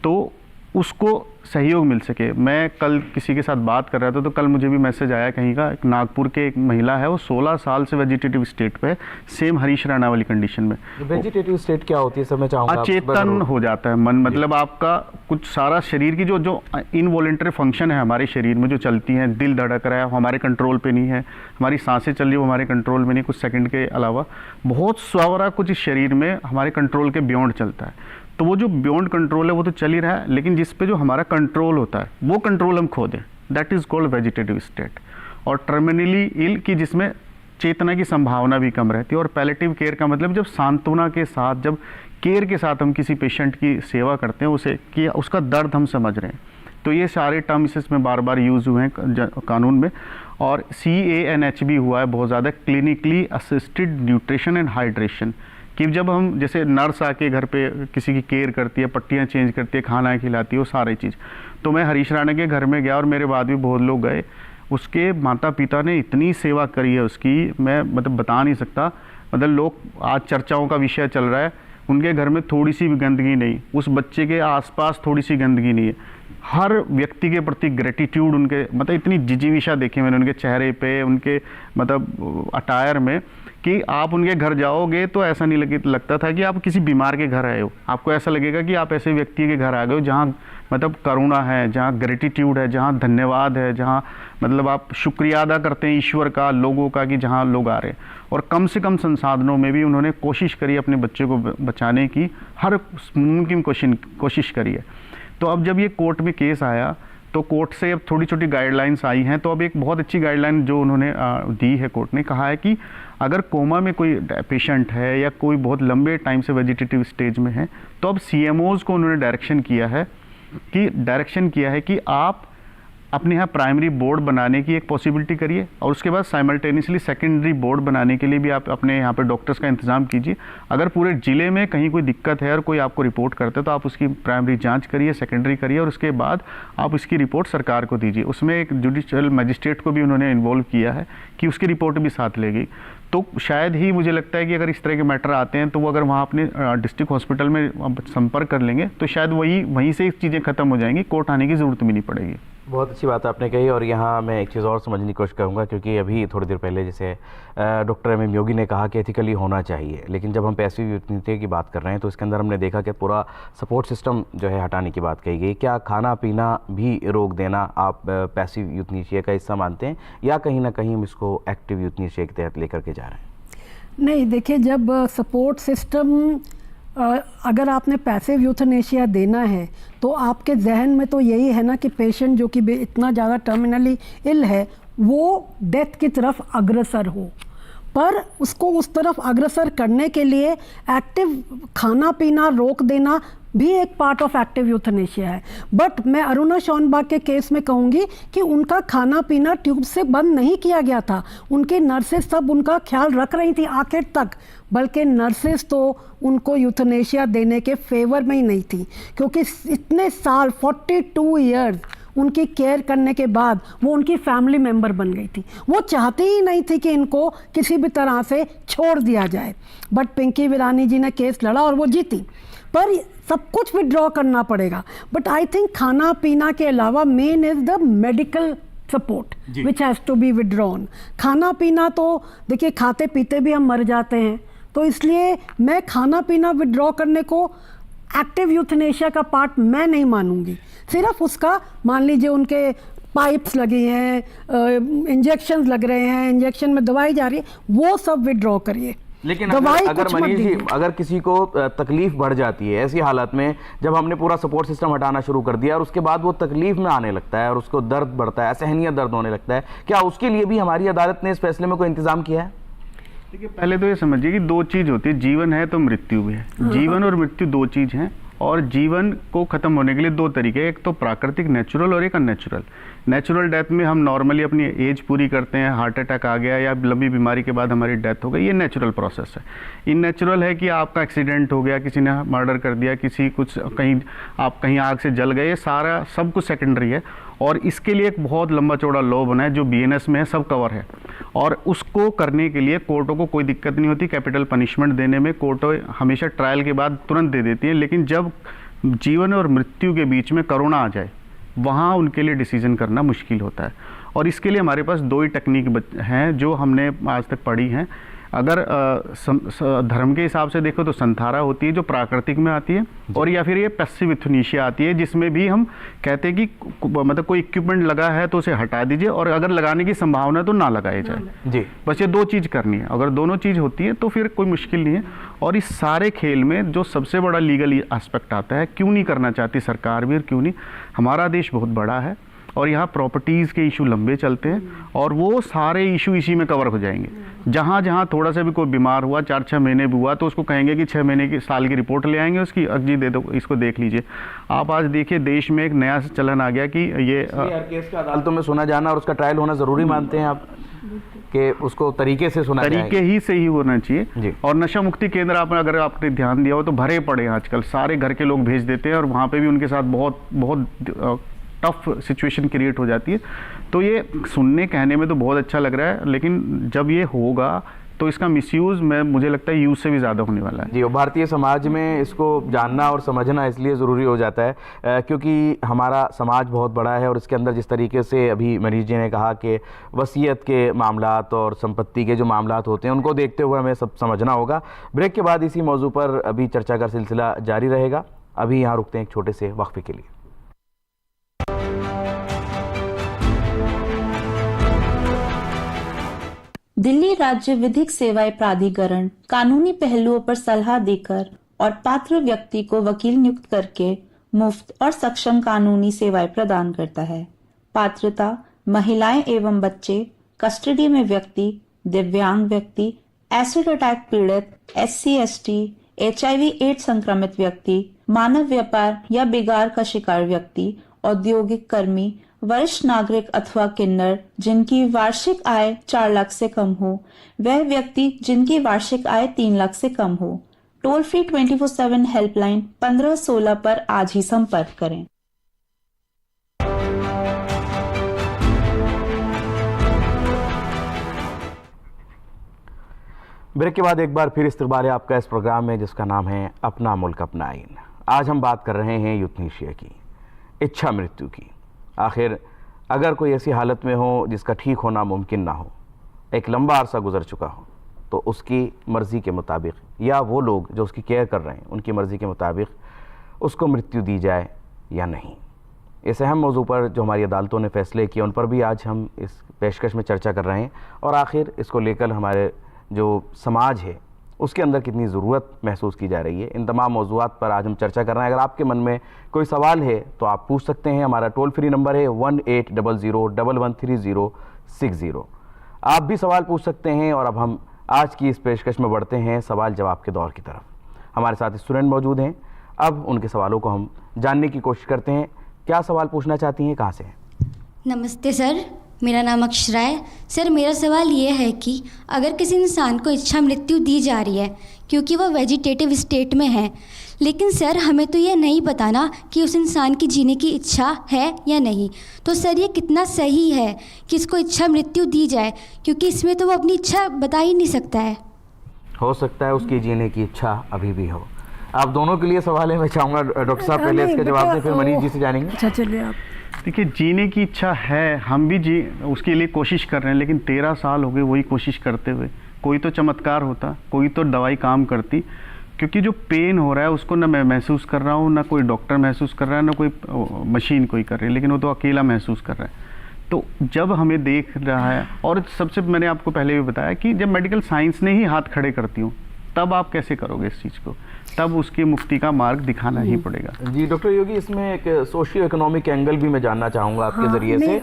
तो उसको सहयोग मिल सके। मैं कल किसी के साथ बात कर रहा था तो कल मुझे भी मैसेज आया कहीं का, एक नागपुर के एक महिला है, वो 16 साल से वेजिटेटिव स्टेट पे है, सेम हरीश राणा वाली कंडीशन में। वेजिटेटिव स्टेट क्या होती है सर, मैं चाहूँगा। अचेतन हो जाता है मन, मतलब आपका कुछ सारा शरीर की जो इनवॉलेंटरी फंक्शन है हमारे शरीर में जो चलती हैं, दिल धड़क रहा है, हमारे कंट्रोल पे नहीं है, हमारी सांसें चल रही है वो हमारे कंट्रोल में नहीं, कुछ सेकंड के अलावा बहुत सारा कुछ इस शरीर में हमारे कंट्रोल के बियॉन्ड चलता है। तो वो जो बियॉन्ड कंट्रोल है वो तो चल ही रहा है, लेकिन जिस पे जो हमारा कंट्रोल होता है वो कंट्रोल हम खो दें, that is called vegetative state. और टर्मिनली इल की जिसमें चेतना की संभावना भी कम रहती है। और पैलेटिव केयर का मतलब जब सांत्वना के साथ, जब केयर के साथ हम किसी पेशेंट की सेवा करते हैं, उसे कि उसका दर्द हम समझ रहे हैं। तो ये सारे टर्म्स इसमें बार बार यूज़ हुए हैं कानून में। और CANH भी हुआ है बहुत ज़्यादा, clinically assisted nutrition and hydration, कि जब हम जैसे नर्स आके घर पे किसी की केयर करती है, पट्टियाँ चेंज करती है, खाना खिलाती है, वो सारी चीज़। तो मैं हरीश राणा के घर में गया और मेरे बाद भी बहुत लोग गए, उसके माता पिता ने इतनी सेवा करी है उसकी, मैं मतलब बता नहीं सकता। मतलब लोग, आज चर्चाओं का विषय चल रहा है, उनके घर में थोड़ी सी भी गंदगी नहीं, उस बच्चे के आसपास थोड़ी सी गंदगी नहीं है, हर व्यक्ति के प्रति ग्रेटिट्यूड उनके, मतलब इतनी जिजीविशा देखी मैंने उनके चेहरे पे, उनके मतलब अटायर में, कि आप उनके घर जाओगे तो ऐसा नहीं लगता था कि आप किसी बीमार के घर आए हो। आपको ऐसा लगेगा कि आप ऐसे व्यक्ति के घर आ गए हो जहाँ मतलब करुणा है, जहाँ ग्रेटिट्यूड है, जहाँ धन्यवाद है, जहाँ मतलब आप शुक्रिया अदा करते हैं ईश्वर का, लोगों का, कि जहाँ लोग आ रहे हैं। और कम से कम संसाधनों में भी उन्होंने कोशिश करी अपने बच्चे को बचाने की, हर मुमकिन कोशिश करी है। तो अब जब ये कोर्ट में केस आया तो कोर्ट से अब थोड़ी छोटी गाइडलाइंस आई हैं। तो अब एक बहुत अच्छी गाइडलाइन जो उन्होंने दी है, कोर्ट ने कहा है कि अगर कोमा में कोई पेशेंट है या कोई बहुत लंबे टाइम से वेजिटेटिव स्टेज में है, तो अब CMOs को उन्होंने डायरेक्शन किया है कि आप अपने यहाँ प्राइमरी बोर्ड बनाने की एक पॉसिबिलिटी करिए, और उसके बाद साइमल्टेनियसली सेकेंडरी बोर्ड बनाने के लिए भी आप अपने यहाँ पे डॉक्टर्स का इंतजाम कीजिए। अगर पूरे ज़िले में कहीं कोई दिक्कत है और कोई आपको रिपोर्ट करता है तो आप उसकी प्राइमरी जांच करिए, सेकेंडरी करिए, और उसके बाद आप उसकी रिपोर्ट सरकार को दीजिए। उसमें एक जुडिशियल मजिस्ट्रेट को भी उन्होंने इन्वॉल्व किया है कि उसकी रिपोर्ट भी साथ लेगी। तो शायद ही मुझे लगता है कि अगर इस तरह के मैटर आते हैं तो वो अगर वहाँ अपने डिस्ट्रिक्ट हॉस्पिटल में संपर्क कर लेंगे तो शायद वहीं से चीज़ें ख़त्म हो जाएंगी, कोर्ट आने की ज़रूरत भी नहीं पड़ेगी। बहुत अच्छी बात आपने कही। और यहाँ मैं एक चीज़ और समझने की कोशिश करूँगा, क्योंकि अभी थोड़ी देर पहले जैसे डॉक्टर MM योगी ने कहा कि एथिकली होना चाहिए, लेकिन जब हम पैसिव यूथनीति की बात कर रहे हैं तो इसके अंदर हमने देखा कि पूरा सपोर्ट सिस्टम जो है हटाने की बात कही गई। क्या खाना पीना भी रोक देना आप पैसिव यूथनीसिया का हिस्सा मानते हैं, या कहीं ना कहीं हम इसको एक्टिव यूथनीसिया के तहत लेकर के जा रहे हैं? नहीं, देखिए, जब सपोर्ट सिस्टम अगर आपने पैसिव यूथनेशिया देना है तो आपके जहन में तो यही है ना कि पेशेंट जो कि इतना ज़्यादा टर्मिनली इल है वो डेथ की तरफ अग्रसर हो। पर उसको उस तरफ अग्रसर करने के लिए एक्टिव खाना पीना रोक देना भी एक पार्ट ऑफ एक्टिव यूथनेशिया है। बट मैं अरुणा शॉनबाग के केस में कहूँगी कि उनका खाना पीना ट्यूब से बंद नहीं किया गया था, उनके नर्सेस सब उनका ख्याल रख रही थी आखिर तक, बल्कि नर्सेस तो उनको यूथनेशिया देने के फेवर में ही नहीं थी, क्योंकि इतने साल 42 ईयर्स उनकी केयर करने के बाद वो उनकी फैमिली मेंबर बन गई थी। वो चाहती ही नहीं थी कि इनको किसी भी तरह से छोड़ दिया जाए। बट पिंकी वीरानी जी ने केस लड़ा और वो जीती, पर सब कुछ विड्रॉ करना पड़ेगा। बट आई थिंक खाना पीना के अलावा main is the medical support which has to be withdrawn. खाना पीना तो देखिए खाते पीते भी हम मर जाते हैं, तो इसलिए मैं खाना पीना विड्रॉ करने को एक्टिव यूथनेशिया का पार्ट मैं नहीं मानूंगी। सिर्फ उसका मान लीजिए उनके पाइप्स लगी हैं, इंजेक्शंस लग रहे हैं, इंजेक्शन में दवाई जा रही है, वो सब विड्रॉ करिए। लेकिन अगर मनीष जी, अगर किसी को तकलीफ बढ़ जाती है ऐसी हालत में, जब हमने पूरा सपोर्ट सिस्टम हटाना शुरू कर दिया और उसके बाद वो तकलीफ में आने लगता है और उसको दर्द बढ़ता है, असहनीय दर्द होने लगता है, क्या उसके लिए भी हमारी अदालत ने इस फैसले में कोई इंतजाम किया है? देखिए, पहले तो ये समझिए कि दो चीज़ होती है, जीवन है तो मृत्यु भी है। जीवन और मृत्यु दो चीज़ हैं, और जीवन को ख़त्म होने के लिए दो तरीके, एक तो प्राकृतिक नेचुरल और एक अननेचुरल। नेचुरल डेथ में हम नॉर्मली अपनी एज पूरी करते हैं, हार्ट अटैक आ गया या लंबी बीमारी के बाद हमारी डेथ हो गई, ये नेचुरल प्रोसेस है। इननेचुरल है कि आपका एक्सीडेंट हो गया, किसी ने मर्डर कर दिया, किसी कुछ कहीं आप कहीं आग से जल गए, ये सारा सब कुछ सेकेंडरी है। और इसके लिए एक बहुत लंबा चौड़ा लॉ बना है जो BNS में है, सब कवर है। और उसको करने के लिए कोर्टों को कोई दिक्कत नहीं होती, कैपिटल पनिशमेंट देने में कोर्टों हमेशा ट्रायल के बाद तुरंत दे देती है। लेकिन जब जीवन और मृत्यु के बीच में करुणा आ जाए, वहाँ उनके लिए डिसीजन करना मुश्किल होता है। और इसके लिए हमारे पास दो ही टेक्निक हैं जो हमने आज तक पढ़ी हैं। अगर धर्म के हिसाब से देखो तो संथारा होती है जो प्राकृतिक में आती है, और या फिर ये पैसिव यूथनेशिया आती है जिसमें भी हम कहते हैं कि मतलब कोई इक्विपमेंट लगा है तो उसे हटा दीजिए, और अगर लगाने की संभावना है तो ना लगाया जाए जी। बस ये दो चीज़ करनी है। अगर दोनों चीज़ होती है तो फिर कोई मुश्किल नहीं है। और इस सारे खेल में जो सबसे बड़ा लीगल एस्पेक्ट आता है, क्यों नहीं करना चाहती सरकार भी और क्यों नहीं, हमारा देश बहुत बड़ा है और यहाँ प्रॉपर्टीज़ के इशू लंबे चलते हैं, और वो सारे इशू इसी में कवर हो जाएंगे। जहाँ जहाँ थोड़ा सा भी कोई बीमार हुआ, 4-6 महीने भी हुआ, तो उसको कहेंगे कि 6 महीने की साल की रिपोर्ट ले आएंगे उसकी, अर्जी दे दो, इसको देख लीजिए। आप आज देखिए देश में एक नया चलन आ गया कि ये हर केस का अदालतों में सुना जाना और उसका ट्रायल होना ज़रूरी मानते हैं आप कि उसको तरीके से सुना जाए? तरीके ही से ही होना चाहिए। और नशा मुक्ति केंद्र आप अगर आपने ध्यान दिया हो तो भरे पड़े हैं आजकल, सारे घर के लोग भेज देते हैं और वहाँ पे भी उनके साथ बहुत बहुत टफ सिचुएशन क्रिएट हो जाती है। तो ये सुनने कहने में तो बहुत अच्छा लग रहा है, लेकिन जब ये होगा तो इसका मिसयूज़ मुझे लगता है यूज़ से भी ज़्यादा होने वाला है जी। और भारतीय समाज में इसको जानना और समझना इसलिए ज़रूरी हो जाता है क्योंकि हमारा समाज बहुत बड़ा है और इसके अंदर जिस तरीके से अभी मनीष जी ने कहा कि वसीयत के मामलात और संपत्ति के जो मामलात होते हैं उनको देखते हुए हमें सब समझना होगा। ब्रेक के बाद इसी मौजू पर अभी चर्चा का सिलसिला जारी रहेगा। अभी यहाँ रुकते हैं एक छोटे से वक्फे के लिए। दिल्ली राज्य विधिक सेवाएं प्राधिकरण कानूनी पहलुओं पर सलाह देकर और पात्र व्यक्ति को वकील नियुक्त करके मुफ्त और सक्षम कानूनी सेवाएं प्रदान करता है। पात्रता: महिलाएं एवं बच्चे, कस्टडी में व्यक्ति, दिव्यांग व्यक्ति, एसिड अटैक पीड़ित, SC ST, HIV/AIDS संक्रमित व्यक्ति, मानव व्यापार या बिगाड़ का शिकार व्यक्ति, औद्योगिक कर्मी, वरिष्ठ नागरिक अथवा किन्नर जिनकी वार्षिक आय 4 लाख से कम हो, वह व्यक्ति जिनकी वार्षिक आय 3 लाख से कम हो। टोल फ्री 24/7 हेल्पलाइन 1516 पर आज ही संपर्क करें। ब्रेक के बाद एक बार फिर इस्तकबाल है आपका इस प्रोग्राम में जिसका नाम है अपना मुल्क अपना आइन। आज हम बात कर रहे हैं यूथनेशिया की, इच्छा मृत्यु की। आखिर अगर कोई ऐसी हालत में हो जिसका ठीक होना मुमकिन ना हो, एक लंबा अरसा गुजर चुका हो, तो उसकी मर्ज़ी के मुताबिक या वो लोग जो उसकी केयर कर रहे हैं उनकी मर्ज़ी के मुताबिक उसको मृत्यु दी जाए या नहीं। इस अहम मौजू पर जो हमारी अदालतों ने फ़ैसले किए उन पर भी आज हम इस पेशकश में चर्चा कर रहे हैं, और आखिर इसको लेकर हमारे जो समाज है उसके अंदर कितनी ज़रूरत महसूस की जा रही है। इन तमाम मौज़ूआत पर आज हम चर्चा कर रहे हैं। अगर आपके मन में कोई सवाल है तो आप पूछ सकते हैं। हमारा टोल फ्री नंबर है 1800 113060। आप भी सवाल पूछ सकते हैं और अब हम आज की इस पेशकश में बढ़ते हैं सवाल जवाब के दौर की तरफ। हमारे साथ स्टूडेंट मौजूद हैं, अब उनके सवालों को हम जानने की कोशिश करते हैं। क्या सवाल पूछना चाहती हैं, कहाँ से हैं? नमस्ते सर, मेरा नाम अक्षरा है। सर मेरा सवाल ये है कि अगर किसी इंसान को इच्छा मृत्यु दी जा रही है क्योंकि वह वेजिटेटिव स्टेट में है, लेकिन सर हमें तो ये नहीं पता ना कि उस इंसान की जीने की इच्छा है या नहीं, तो सर ये कितना सही है कि इसको इच्छा मृत्यु दी जाए, क्योंकि इसमें तो वो अपनी इच्छा बता ही नहीं सकता है। हो सकता है उसकी जीने की इच्छा अभी भी हो। आप दोनों के लिए सवाल है, मैं चाहूँगा डॉक्टर साहब पहले इसका जवाब दें, फिर मनीष जी से जानेंगे। अच्छा चलिए आप। देखिए, जीने की इच्छा है, हम भी उसके लिए कोशिश कर रहे हैं, लेकिन 13 साल हो गए वही कोशिश करते हुए। कोई तो चमत्कार होता, कोई तो दवाई काम करती, क्योंकि जो पेन हो रहा है उसको ना मैं महसूस कर रहा हूँ, ना कोई डॉक्टर महसूस कर रहा है, ना कोई मशीन कोई कर रही है, लेकिन वो तो अकेला महसूस कर रहा है। तो जब हमें देख रहा है, और सबसे मैंने आपको पहले भी बताया कि जब मेडिकल साइंस ने ही हाथ खड़े करती हूँ, तब आप कैसे करोगे इस चीज़ को, तब उसकी मुक्ति का मार्ग दिखाना ही पड़ेगा। जी डॉक्टर योगी, इसमें एक सोशियो इकोनॉमिक एंगल भी मैं जानना चाहूँगा आपके ज़रिए से,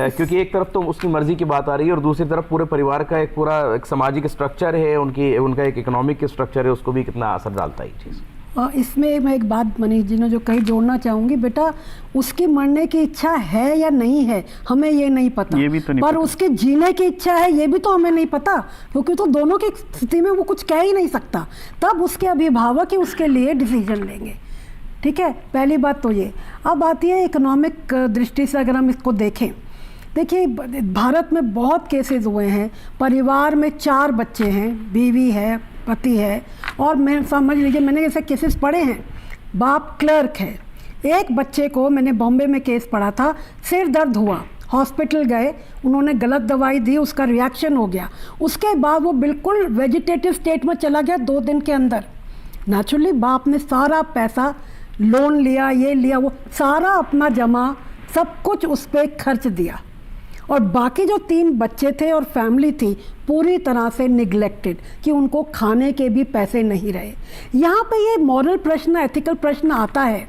क्योंकि एक तरफ तो उसकी मर्जी की बात आ रही है और दूसरी तरफ पूरे परिवार का एक पूरा एक सामाजिक स्ट्रक्चर है, उनका एक इकोनॉमिक स्ट्रक्चर है, उसको भी कितना असर डालता है ये चीज़। इसमें मैं एक बात मनीष जी ने जो कही जोड़ना चाहूँगी, बेटा उसकी मरने की इच्छा है या नहीं है हमें ये नहीं पता, ये भी तो नहीं पर पता। उसके जीने की इच्छा है ये भी तो हमें नहीं पता, क्योंकि तो दोनों की स्थिति में वो कुछ कह ही नहीं सकता। तब उसके अभिभावक ही उसके लिए डिसीजन लेंगे। ठीक है, पहली बात तो ये। अब आती है इकोनॉमिक दृष्टि से, अगर हम इसको देखें, देखिए भारत में बहुत केसेस हुए हैं, परिवार में 4 बच्चे हैं, बीवी है, पति है, और मैं समझ लीजिए मैंने ऐसे केसेस पढ़े हैं, बाप क्लर्क है, एक बच्चे को मैंने बॉम्बे में केस पढ़ा था, सिर दर्द हुआ, हॉस्पिटल गए, उन्होंने गलत दवाई दी, उसका रिएक्शन हो गया, उसके बाद वो बिल्कुल वेजिटेटिव स्टेट में चला गया 2 दिन के अंदर। नेचुरली बाप ने सारा पैसा लोन लिया, ये लिया, वो सारा अपना जमा सब कुछ उस पर खर्च दिया, और बाकी जो 3 बच्चे थे और फैमिली थी पूरी तरह से निगलेक्टेड, कि उनको खाने के भी पैसे नहीं रहे। यहाँ पे ये मॉरल प्रश्न, एथिकल प्रश्न आता है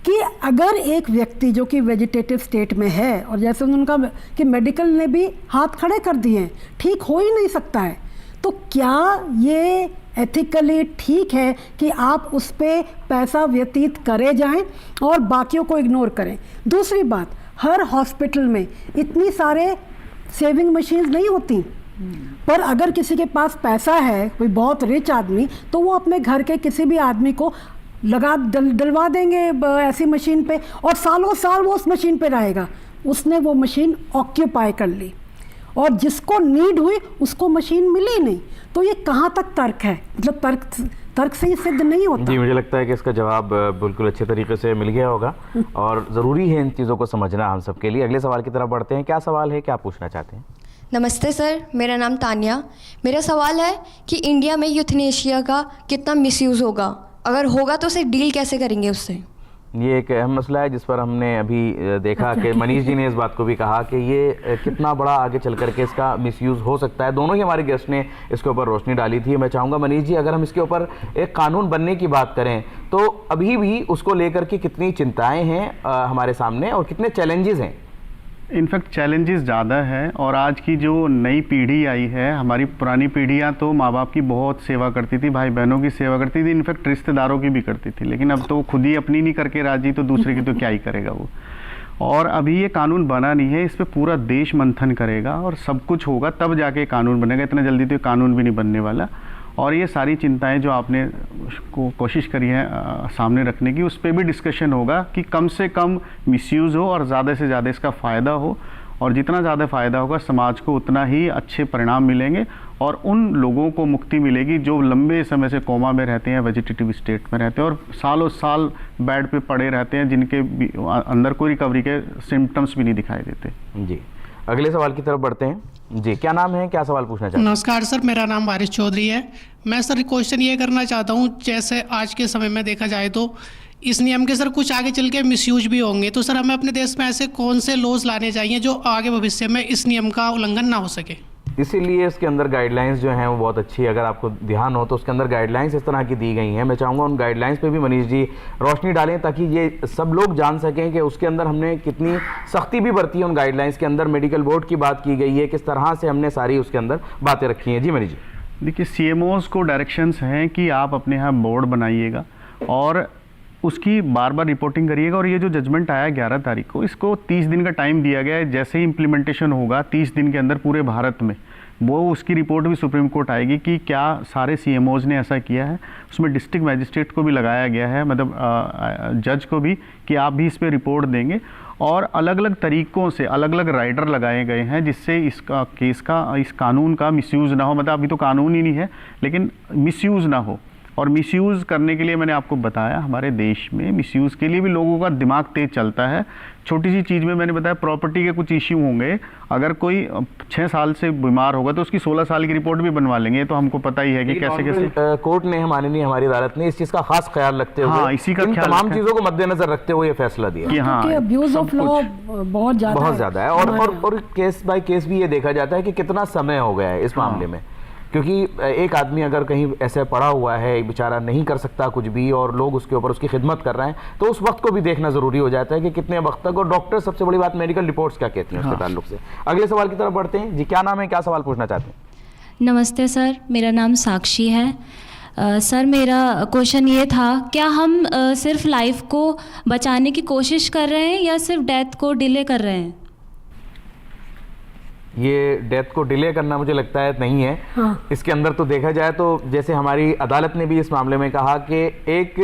कि अगर एक व्यक्ति जो कि वेजिटेटिव स्टेट में है, और जैसे उनका कि मेडिकल ने भी हाथ खड़े कर दिए हैं, ठीक हो ही नहीं सकता है, तो क्या ये एथिकली ठीक है कि आप उस पर पैसा व्यतीत करे जाएं और बाकियों को इग्नोर करें? दूसरी बात, हर हॉस्पिटल में इतनी सारे सेविंग मशीन्स नहीं होती, पर अगर किसी के पास पैसा है, कोई बहुत रिच आदमी, तो वो अपने घर के किसी भी आदमी को डलवा देंगे ऐसी मशीन पे, और सालों साल वो उस मशीन पे रहेगा। उसने वो मशीन ऑक्यूपाई कर ली, और जिसको नीड हुई उसको मशीन मिली नहीं। तो ये कहाँ तक तर्क है? मतलब तर्क से ही सिद्ध नहीं होता। जी, मुझे लगता है कि इसका जवाब बिल्कुल अच्छे तरीके से मिल गया होगा, और ज़रूरी है इन चीज़ों को समझना हम सब के लिए। अगले सवाल की तरफ बढ़ते हैं। क्या सवाल है, क्या पूछना चाहते हैं? नमस्ते सर, मेरा नाम तानिया। मेरा सवाल है कि इंडिया में यूथनेशिया का कितना मिसयूज़ होगा, अगर होगा तो उसे डील कैसे करेंगे उससे? ये एक अहम मसला है जिस पर हमने अभी देखा कि मनीष जी ने इस बात को भी कहा कि ये कितना बड़ा आगे चल करके इसका मिसयूज़ हो सकता है। दोनों ही हमारे गेस्ट ने इसके ऊपर रोशनी डाली थी। मैं चाहूँगा मनीष जी, अगर हम इसके ऊपर एक कानून बनने की बात करें तो अभी भी उसको लेकर के कितनी चिंताएँ हैं हमारे सामने और कितने चैलेंजेस हैं? इनफैक्ट चैलेंजेस ज़्यादा हैं, और आज की जो नई पीढ़ी आई है, हमारी पुरानी पीढ़ियाँ तो माँ बाप की बहुत सेवा करती थी, भाई बहनों की सेवा करती थी, इनफैक्ट रिश्तेदारों की भी करती थी, लेकिन अब तो वो खुद ही अपनी नहीं करके राजी, तो दूसरे की तो क्या ही करेगा वो। और अभी ये कानून बना नहीं है, इस पर पूरा देश मंथन करेगा और सब कुछ होगा तब जाके कानून बनेगा। इतना जल्दी तो कानून भी नहीं बनने वाला। और ये सारी चिंताएं जो आपने कोशिश करी है सामने रखने की, उस पर भी डिस्कशन होगा कि कम से कम मिसयूज़ हो और ज़्यादा से ज़्यादा इसका फ़ायदा हो, और जितना ज़्यादा फ़ायदा होगा समाज को उतना ही अच्छे परिणाम मिलेंगे, और उन लोगों को मुक्ति मिलेगी जो लंबे समय से कोमा में रहते हैं, वेजिटेटिव स्टेट में रहते हैं और सालों साल बेड पे पड़े रहते हैं, जिनके अंदर कोई रिकवरी के सिम्टम्स भी नहीं दिखाई देते। जी, अगले सवाल की तरफ बढ़ते हैं। जी, क्या नाम है, क्या सवाल पूछना चाहते हैं? नमस्कार सर, मेरा नाम वारिस चौधरी है। मैं सर क्वेश्चन ये करना चाहता हूँ, जैसे आज के समय में देखा जाए तो इस नियम के सर कुछ आगे चल के मिसयूज भी होंगे, तो सर हमें अपने देश में ऐसे कौन से लॉज लाने चाहिए जो आगे भविष्य में इस नियम का उल्लंघन ना हो सके? इसीलिए इसके अंदर गाइडलाइंस जो हैं वो बहुत अच्छी है। अगर आपको ध्यान हो तो उसके अंदर गाइडलाइंस इस तरह की दी गई हैं। मैं चाहूँगा उन गाइडलाइंस पे भी मनीष जी रोशनी डालें, ताकि ये सब लोग जान सकें कि उसके अंदर हमने कितनी सख्ती भी बरती है। उन गाइडलाइंस के अंदर मेडिकल बोर्ड की बात की गई है, किस तरह से हमने सारी उसके अंदर बातें रखी हैं। जी मनीष जी। देखिए सीएमओज को डायरेक्शंस हैं कि आप अपने यहाँ बोर्ड बनाइएगा और उसकी बार बार रिपोर्टिंग करिएगा। और ये जो जजमेंट आया 11 तारीख को, इसको 30 दिन का टाइम दिया गया है। जैसे ही इम्प्लीमेंटेशन होगा 30 दिन के अंदर पूरे भारत में, वो उसकी रिपोर्ट भी सुप्रीम कोर्ट आएगी कि क्या सारे सीएमओज ने ऐसा किया है। उसमें डिस्ट्रिक्ट मैजिस्ट्रेट को भी लगाया गया है, मतलब जज को भी, कि आप भी इस पर रिपोर्ट देंगे। और अलग अलग तरीक़ों से अलग अलग राइडर लगाए गए हैं जिससे इसका केस का, इस कानून का मिसयूज़ ना हो। मतलब अभी तो कानून ही नहीं है, लेकिन मिसयूज़ ना हो। और मिसयूज़ करने के लिए मैंने आपको बताया, हमारे देश में मिसयूज़ के लिए भी लोगों का दिमाग तेज चलता है। छोटी सी चीज़ में मैंने बताया, प्रॉपर्टी के कुछ इश्यू होंगे, अगर कोई 6 साल से बीमार होगा तो उसकी 16 साल की रिपोर्ट भी बनवा लेंगे। तो हमको पता ही है कि कैसे कैसे कोर्ट ने, माननीय हमारी अदालत ने इस चीज़ का खास ख्याल रखते हुए, हाँ, इसी का इन ख्याल तमाम चीज़ों को मद्देनजर रखते हुए ये फैसला दिया कि हाँ, अब्यूज ऑफ लॉ बहुत ज़्यादा है। और केस बाय केस भी ये देखा जाता है कि कितना समय हो गया है इस मामले में। क्योंकि एक आदमी अगर कहीं ऐसे पड़ा हुआ है, एक बेचारा नहीं कर सकता कुछ भी, और लोग उसके ऊपर उसकी खिदमत कर रहे हैं, तो उस वक्त को भी देखना ज़रूरी हो जाता है कि कितने वक्त तक। और डॉक्टर, सबसे बड़ी बात, मेडिकल रिपोर्ट्स क्या कहती हैं उसके ताल्लुक से। अगले सवाल की तरफ बढ़ते हैं जी। क्या नाम है, क्या सवाल पूछना चाहते हैं? नमस्ते सर, मेरा नाम साक्षी है। सर मेरा क्वेश्चन ये था, क्या हम सिर्फ लाइफ को बचाने की कोशिश कर रहे हैं या सिर्फ डेथ को डिले कर रहे हैं? ये डेथ को डिले करना मुझे लगता है नहीं है। हाँ। इसके अंदर तो देखा जाए तो जैसे हमारी अदालत ने भी इस मामले में कहा कि एक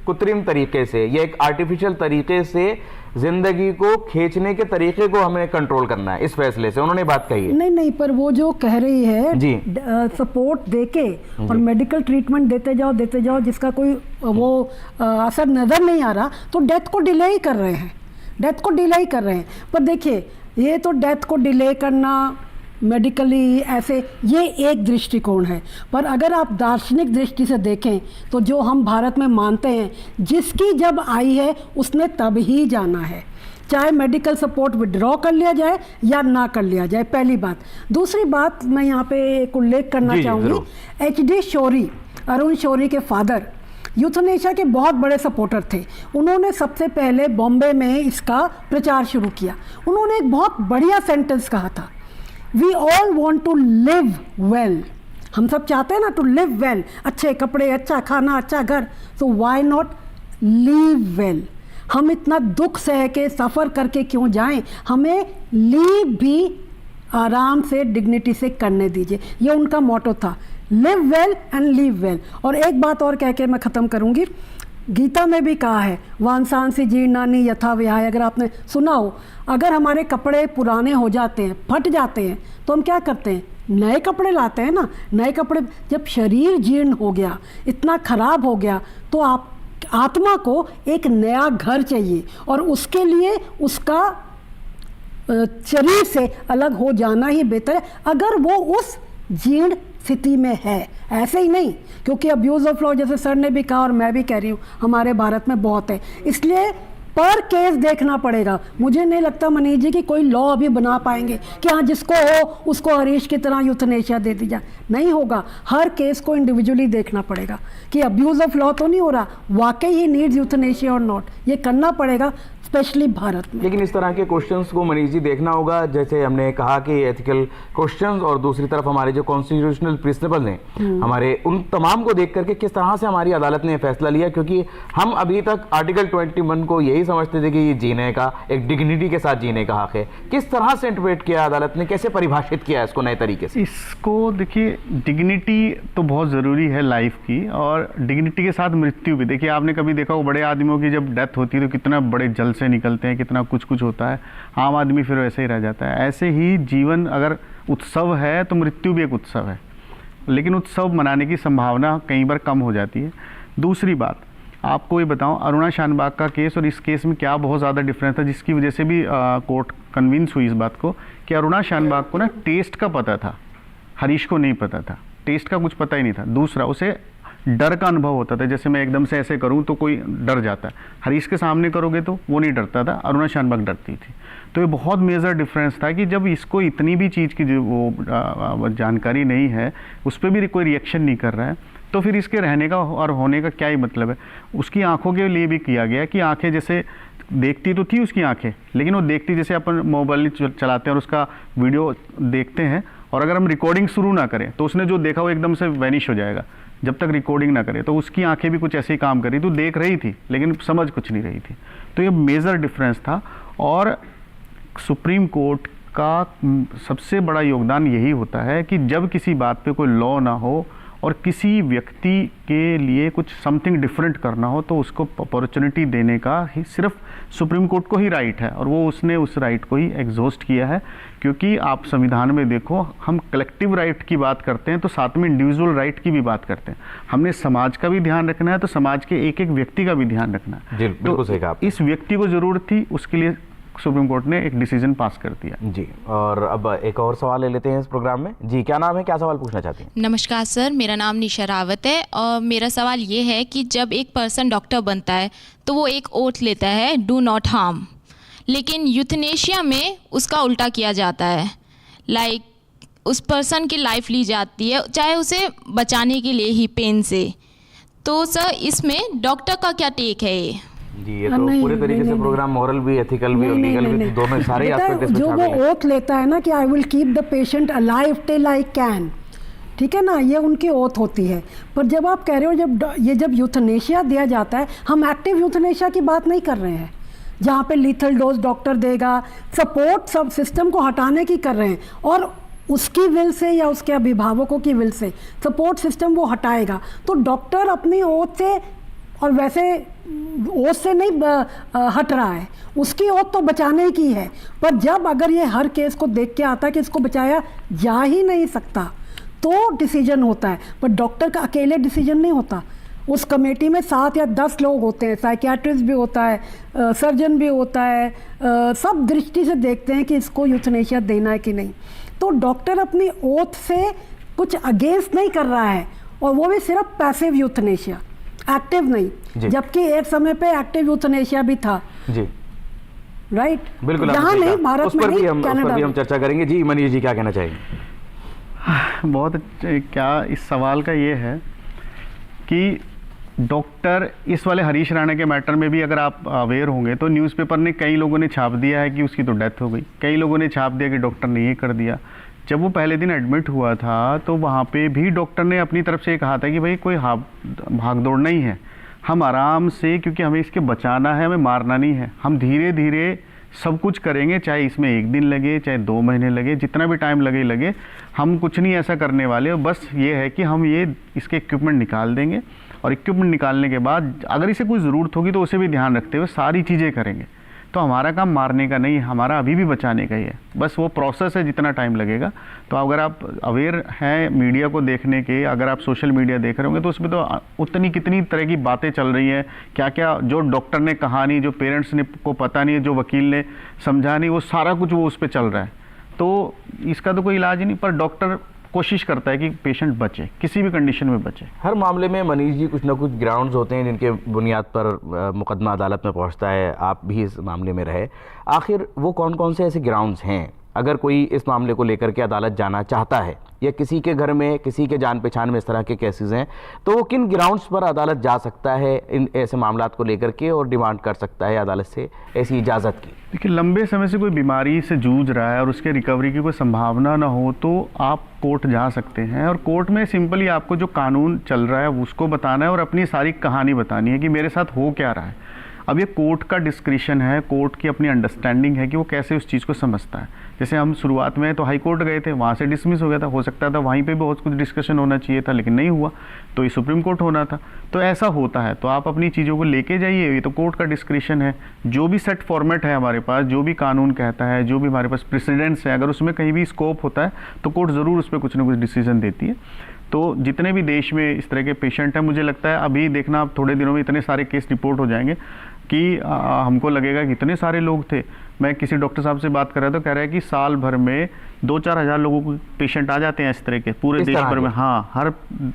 कृत्रिम तरीके से, ये एक आर्टिफिशियल तरीके से जिंदगी को खींचने के तरीके को हमें कंट्रोल करना है। इस फैसले से उन्होंने बात कही है। नहीं, पर वो जो कह रही है जी, सपोर्ट देके और मेडिकल ट्रीटमेंट देते जाओ जिसका कोई वो असर नज़र नहीं आ रहा, तो डेथ को डिले ही कर रहे हैं। पर देखिए, ये तो डेथ को डिले करना मेडिकली ऐसे, ये एक दृष्टिकोण है। पर अगर आप दार्शनिक दृष्टि से देखें तो जो हम भारत में मानते हैं, जिसकी जब आई है उसने तब ही जाना है, चाहे मेडिकल सपोर्ट विड्रॉ कर लिया जाए या ना कर लिया जाए, पहली बात। दूसरी बात मैं यहाँ पे एक उल्लेख करना चाहूँगी, HD शौरी, अरुण शौरी के फादर यूथनेशिया के बहुत बड़े सपोर्टर थे। उन्होंने सबसे पहले बॉम्बे में इसका प्रचार शुरू किया। उन्होंने एक बहुत बढ़िया सेंटेंस कहा था, we all want to live well. हम सब चाहते हैं ना टू लिव वेल, अच्छे कपड़े, अच्छा खाना, अच्छा घर, तो वाई नॉट लिव वेल। हम इतना दुख सह के सफ़र करके क्यों जाएं, हमें लीव भी आराम से, डिग्निटी से करने दीजिए। ये उनका मोटो था, live well and leave well. और एक बात और कह के मैं ख़त्म करूँगी, गीता में भी कहा है, वांसांसी जीर्णानि यथा विहाय। अगर आपने सुना हो, अगर हमारे कपड़े पुराने हो जाते हैं, फट जाते हैं, तो हम क्या करते हैं, नए कपड़े लाते हैं ना। नए कपड़े, जब शरीर जीर्ण हो गया, इतना खराब हो गया, तो आप आत्मा को एक नया घर चाहिए, और उसके लिए उसका शरीर से अलग हो जाना ही बेहतर है, अगर वो उस जीर्ण स्थिति में है। ऐसे ही नहीं, क्योंकि अब्यूज़ ऑफ लॉ, जैसे सर ने भी कहा और मैं भी कह रही हूँ, हमारे भारत में बहुत है। इसलिए पर केस देखना पड़ेगा। मुझे नहीं लगता मनीष जी कि कोई लॉ अभी बना पाएंगे कि हाँ जिसको हो उसको हरीश की तरह यूथनेशिया दे दी जाए। नहीं होगा, हर केस को इंडिविजुअली देखना पड़ेगा कि अब्यूज़ ऑफ लॉ तो नहीं हो रहा, वाकई ही नीड्स यूथनेशिया और नॉट, ये करना पड़ेगा, स्पेशली भारत में। लेकिन इस तरह के क्वेश्चंस को मनीष जी देखना होगा, जैसे हमने कहा कि एथिकल क्वेश्चंस, और दूसरी तरफ हमारे जो कॉन्स्टिट्यूशनल प्रिंसिपल हैं हमारे, उन तमाम को देख करके किस तरह से हमारी अदालत ने फैसला लिया। क्योंकि हम अभी तक आर्टिकल 21 को यही समझते थे कि ये जीने का, एक डिग्निटी के साथ जीने का हक है। किस तरह से इंटरप्रेट किया अदालत ने, कैसे परिभाषित किया इसको नए तरीके से? इसको देखिए, डिग्निटी तो बहुत ज़रूरी है लाइफ की, और डिग्निटी के साथ मृत्यु भी। देखिए, आपने कभी देखा हो बड़े आदमियों की जब डेथ होती है तो कितना बड़े जल से निकलते हैं, कितना कुछ होता है, आम आदमी फिर वैसे ही रह जाता है। ऐसे ही जीवन अगर उत्सव है तो मृत्यु भी एक उत्सव है, लेकिन उत्सव मनाने की संभावना कई बार कम हो जाती है। दूसरी बात, आपको ये बताऊं, अरुणा शानबाग का केस और इस केस में क्या बहुत ज़्यादा डिफरेंस था, जिसकी वजह से भी कोर्ट कन्विंस हुई इस बात को कि अरुणा शानबाग को ना टेस्ट का पता था, हरीश को नहीं पता था, टेस्ट का कुछ पता ही नहीं था। दूसरा, उसे डर का अनुभव होता था, जैसे मैं एकदम से ऐसे करूं तो कोई डर जाता है, हरीश के सामने करोगे तो वो नहीं डरता था, अरुणा शानबाग डरती थी। तो ये बहुत मेजर डिफरेंस था कि जब इसको इतनी भी चीज़ की जो वो जानकारी नहीं है, उस पर भी कोई रिएक्शन नहीं कर रहा है, तो फिर इसके रहने का और होने का क्या ही मतलब है। उसकी आंखों के लिए भी किया गया कि आंखें जैसे देखती तो थी उसकी आंखें, लेकिन वो देखती जैसे अपन मोबाइल चलाते हैं और उसका वीडियो देखते हैं, और अगर हम रिकॉर्डिंग शुरू ना करें तो उसने जो देखा वो एकदम से वैनिश हो जाएगा, जब तक रिकॉर्डिंग ना करें। तो उसकी आंखें भी कुछ ऐसे ही काम कर रही, तो देख रही थी लेकिन समझ कुछ नहीं रही थी। तो ये मेजर डिफरेंस था। और सुप्रीम कोर्ट का सबसे बड़ा योगदान यही होता है कि जब किसी बात पे कोई लॉ ना हो और किसी व्यक्ति के लिए कुछ समथिंग डिफरेंट करना हो तो उसको अपॉर्चुनिटी देने का ही सिर्फ सुप्रीम कोर्ट को ही राइट है, और वो उसने उस राइट को ही एग्जॉस्ट किया है। क्योंकि आप संविधान में देखो, हम कलेक्टिव राइट की बात करते हैं तो साथ में इंडिविजुअल राइट की भी बात करते हैं। हमने समाज का भी ध्यान रखना है तो समाज के एक एक व्यक्ति का भी ध्यान रखना है। जी, बिल्कुल सही कहा आपने। इस व्यक्ति को जरूरत थी, उसके लिए सुप्रीम कोर्ट ने एक डिसीजन पास कर दिया। जी, और अब एक और सवाल ले लेते हैं इस प्रोग्राम में। जी, क्या नाम है, क्या सवाल पूछना चाहती हैं? नमस्कार सर, मेरा नाम निशा रावत है और मेरा सवाल ये है कि जब एक पर्सन डॉक्टर बनता है तो वो एक ओथ लेता है, डू नॉट हार्म, लेकिन यूथनेशिया में उसका उल्टा किया जाता है। लाइक उस पर्सन की लाइफ ली जाती है, चाहे उसे बचाने के लिए ही पेन से। तो सर इसमें डॉक्टर का क्या टेक है ये? जी, ये तो पूरे तरीके से प्रोग्राम मोरल भी, एथिकल भी और लीगल भी, दोनों सारे एस्पेक्ट इसमें जो शामिल हैं। वो ओथ लेता है ना कि I will keep the patient alive till I can, ठीक है ना, ये उनकी ओथ होती है। पर जब आप कह रहे हो जब यूथनेशिया दिया जाता है, हम एक्टिव यूथनेशिया की बात नहीं कर रहे हैं जहाँ पे लीथल डोज डॉक्टर देगा, सपोर्ट सब सिस्टम को हटाने की कर रहे हैं, और उसकी विल से या उसके अभिभावकों की विल से सपोर्ट सिस्टम वो हटाएगा। तो डॉक्टर अपनी ओथ से, और वैसे ओथ से नहीं हट रहा है, उसकी ओथ तो बचाने की है। पर जब अगर ये हर केस को देख के आता है कि इसको बचाया जा ही नहीं सकता तो डिसीजन होता है। पर डॉक्टर का अकेले डिसीजन नहीं होता, उस कमेटी में 7 या 10 लोग होते हैं, साइकियाट्रिस्ट भी होता है, सर्जन भी होता है, सब दृष्टि से देखते हैं कि इसको यूथनेशिया देना है कि नहीं। तो डॉक्टर अपनी ओथ से कुछ अगेंस्ट नहीं कर रहा है, और वो भी सिर्फ पैसिव यूथनेशिया, एक्टिव नहीं। जबकि एक समय पे एक्टिव यूथनेशिया भी था। जी, राइट, बिल्कुल। यहाँ नहीं, भारत में नहीं, कनाडा में। हम चर्चा करेंगे। जी, मनीष जी क्या कहना चाहेंगे? बहुत क्या इस सवाल का ये है कि डॉक्टर, इस वाले हरीश राणा के मैटर में भी अगर आप अवेयर होंगे तो न्यूज़पेपर ने, कई लोगों ने छाप दिया है कि उसकी तो डेथ हो गई, कई लोगों ने छाप दिया कि डॉक्टर ने ये कर दिया। जब वो पहले दिन एडमिट हुआ था तो वहाँ पे भी डॉक्टर ने अपनी तरफ से कहा था कि भाई कोई भाग दौड़ नहीं है, हम आराम से, क्योंकि हमें इसके बचाना है, हमें मारना नहीं है, हम धीरे धीरे सब कुछ करेंगे, चाहे इसमें 1 दिन लगे, चाहे 2 महीने लगे, जितना भी टाइम लगे, हम कुछ नहीं ऐसा करने वाले। बस ये है कि हम ये इसके इक्विपमेंट निकाल देंगे, और इक्विपमेंट निकालने के बाद अगर इसे कोई ज़रूरत होगी तो उसे भी ध्यान रखते हुए सारी चीज़ें करेंगे। तो हमारा काम मारने का नहीं, हमारा अभी भी बचाने का ही है। बस वो प्रोसेस है, जितना टाइम लगेगा। तो अगर आप अवेयर हैं मीडिया को देखने के, अगर आप सोशल मीडिया देख रहे होंगे तो उसमें तो उतनी कितनी तरह की बातें चल रही हैं, क्या क्या जो डॉक्टर ने कहा नहीं, जो पेरेंट्स ने को पता नहीं है, जो वकील ने समझा नहीं, वो सारा कुछ वो उस पर चल रहा है। तो इसका तो कोई इलाज ही नहीं, पर डॉक्टर कोशिश करता है कि पेशेंट बचे, किसी भी कंडीशन में बचे। हर मामले में मनीष जी कुछ ना कुछ ग्राउंड्स होते हैं जिनके बुनियाद पर मुकदमा अदालत में पहुंचता है। आप भी इस मामले में रहे, आखिर वो कौन कौन से ऐसे ग्राउंड्स हैं? अगर कोई इस मामले को लेकर के अदालत जाना चाहता है, या किसी के घर में, किसी के जान पहचान में इस तरह के केसेस हैं, तो वो किन ग्राउंड्स पर अदालत जा सकता है इन ऐसे मामलात को लेकर के, और डिमांड कर सकता है अदालत से ऐसी इजाज़त की? देखिए, लंबे समय से कोई बीमारी से जूझ रहा है और उसके रिकवरी की कोई संभावना ना हो तो आप कोर्ट जा सकते हैं, और कोर्ट में सिंपली आपको जो कानून चल रहा है उसको बताना है और अपनी सारी कहानी बतानी है कि मेरे साथ हो क्या रहा है। अब ये कोर्ट का डिस्क्रिशन है, कोर्ट की अपनी अंडरस्टैंडिंग है कि वो कैसे उस चीज़ को समझता है। जैसे हम शुरुआत में तो हाई कोर्ट गए थे, वहाँ से डिसमिस हो गया था, हो सकता था वहीं पे बहुत कुछ डिस्कशन होना चाहिए था, लेकिन नहीं हुआ, तो ये सुप्रीम कोर्ट होना था। तो ऐसा होता है, तो आप अपनी चीज़ों को लेके जाइए, ये तो कोर्ट का डिस्क्रिशन है। जो भी सेट फॉर्मेट है हमारे पास, जो भी कानून कहता है, जो भी हमारे पास प्रेसिडेंट्स है, अगर उसमें कहीं भी स्कोप होता है तो कोर्ट ज़रूर उस पर कुछ ना कुछ डिसीजन देती है। तो जितने भी देश में इस तरह के पेशेंट हैं, मुझे लगता है अभी देखना, आप थोड़े दिनों में इतने सारे केस रिपोर्ट हो जाएंगे कि हमको लगेगा कि इतने सारे लोग थे। मैं किसी डॉक्टर साहब से बात कर रहा था, तो कह रहा है कि साल भर में 2-4 हज़ार लोगों को पेशेंट आ जाते हैं इस तरह के पूरे देश भर में। हाँ, हर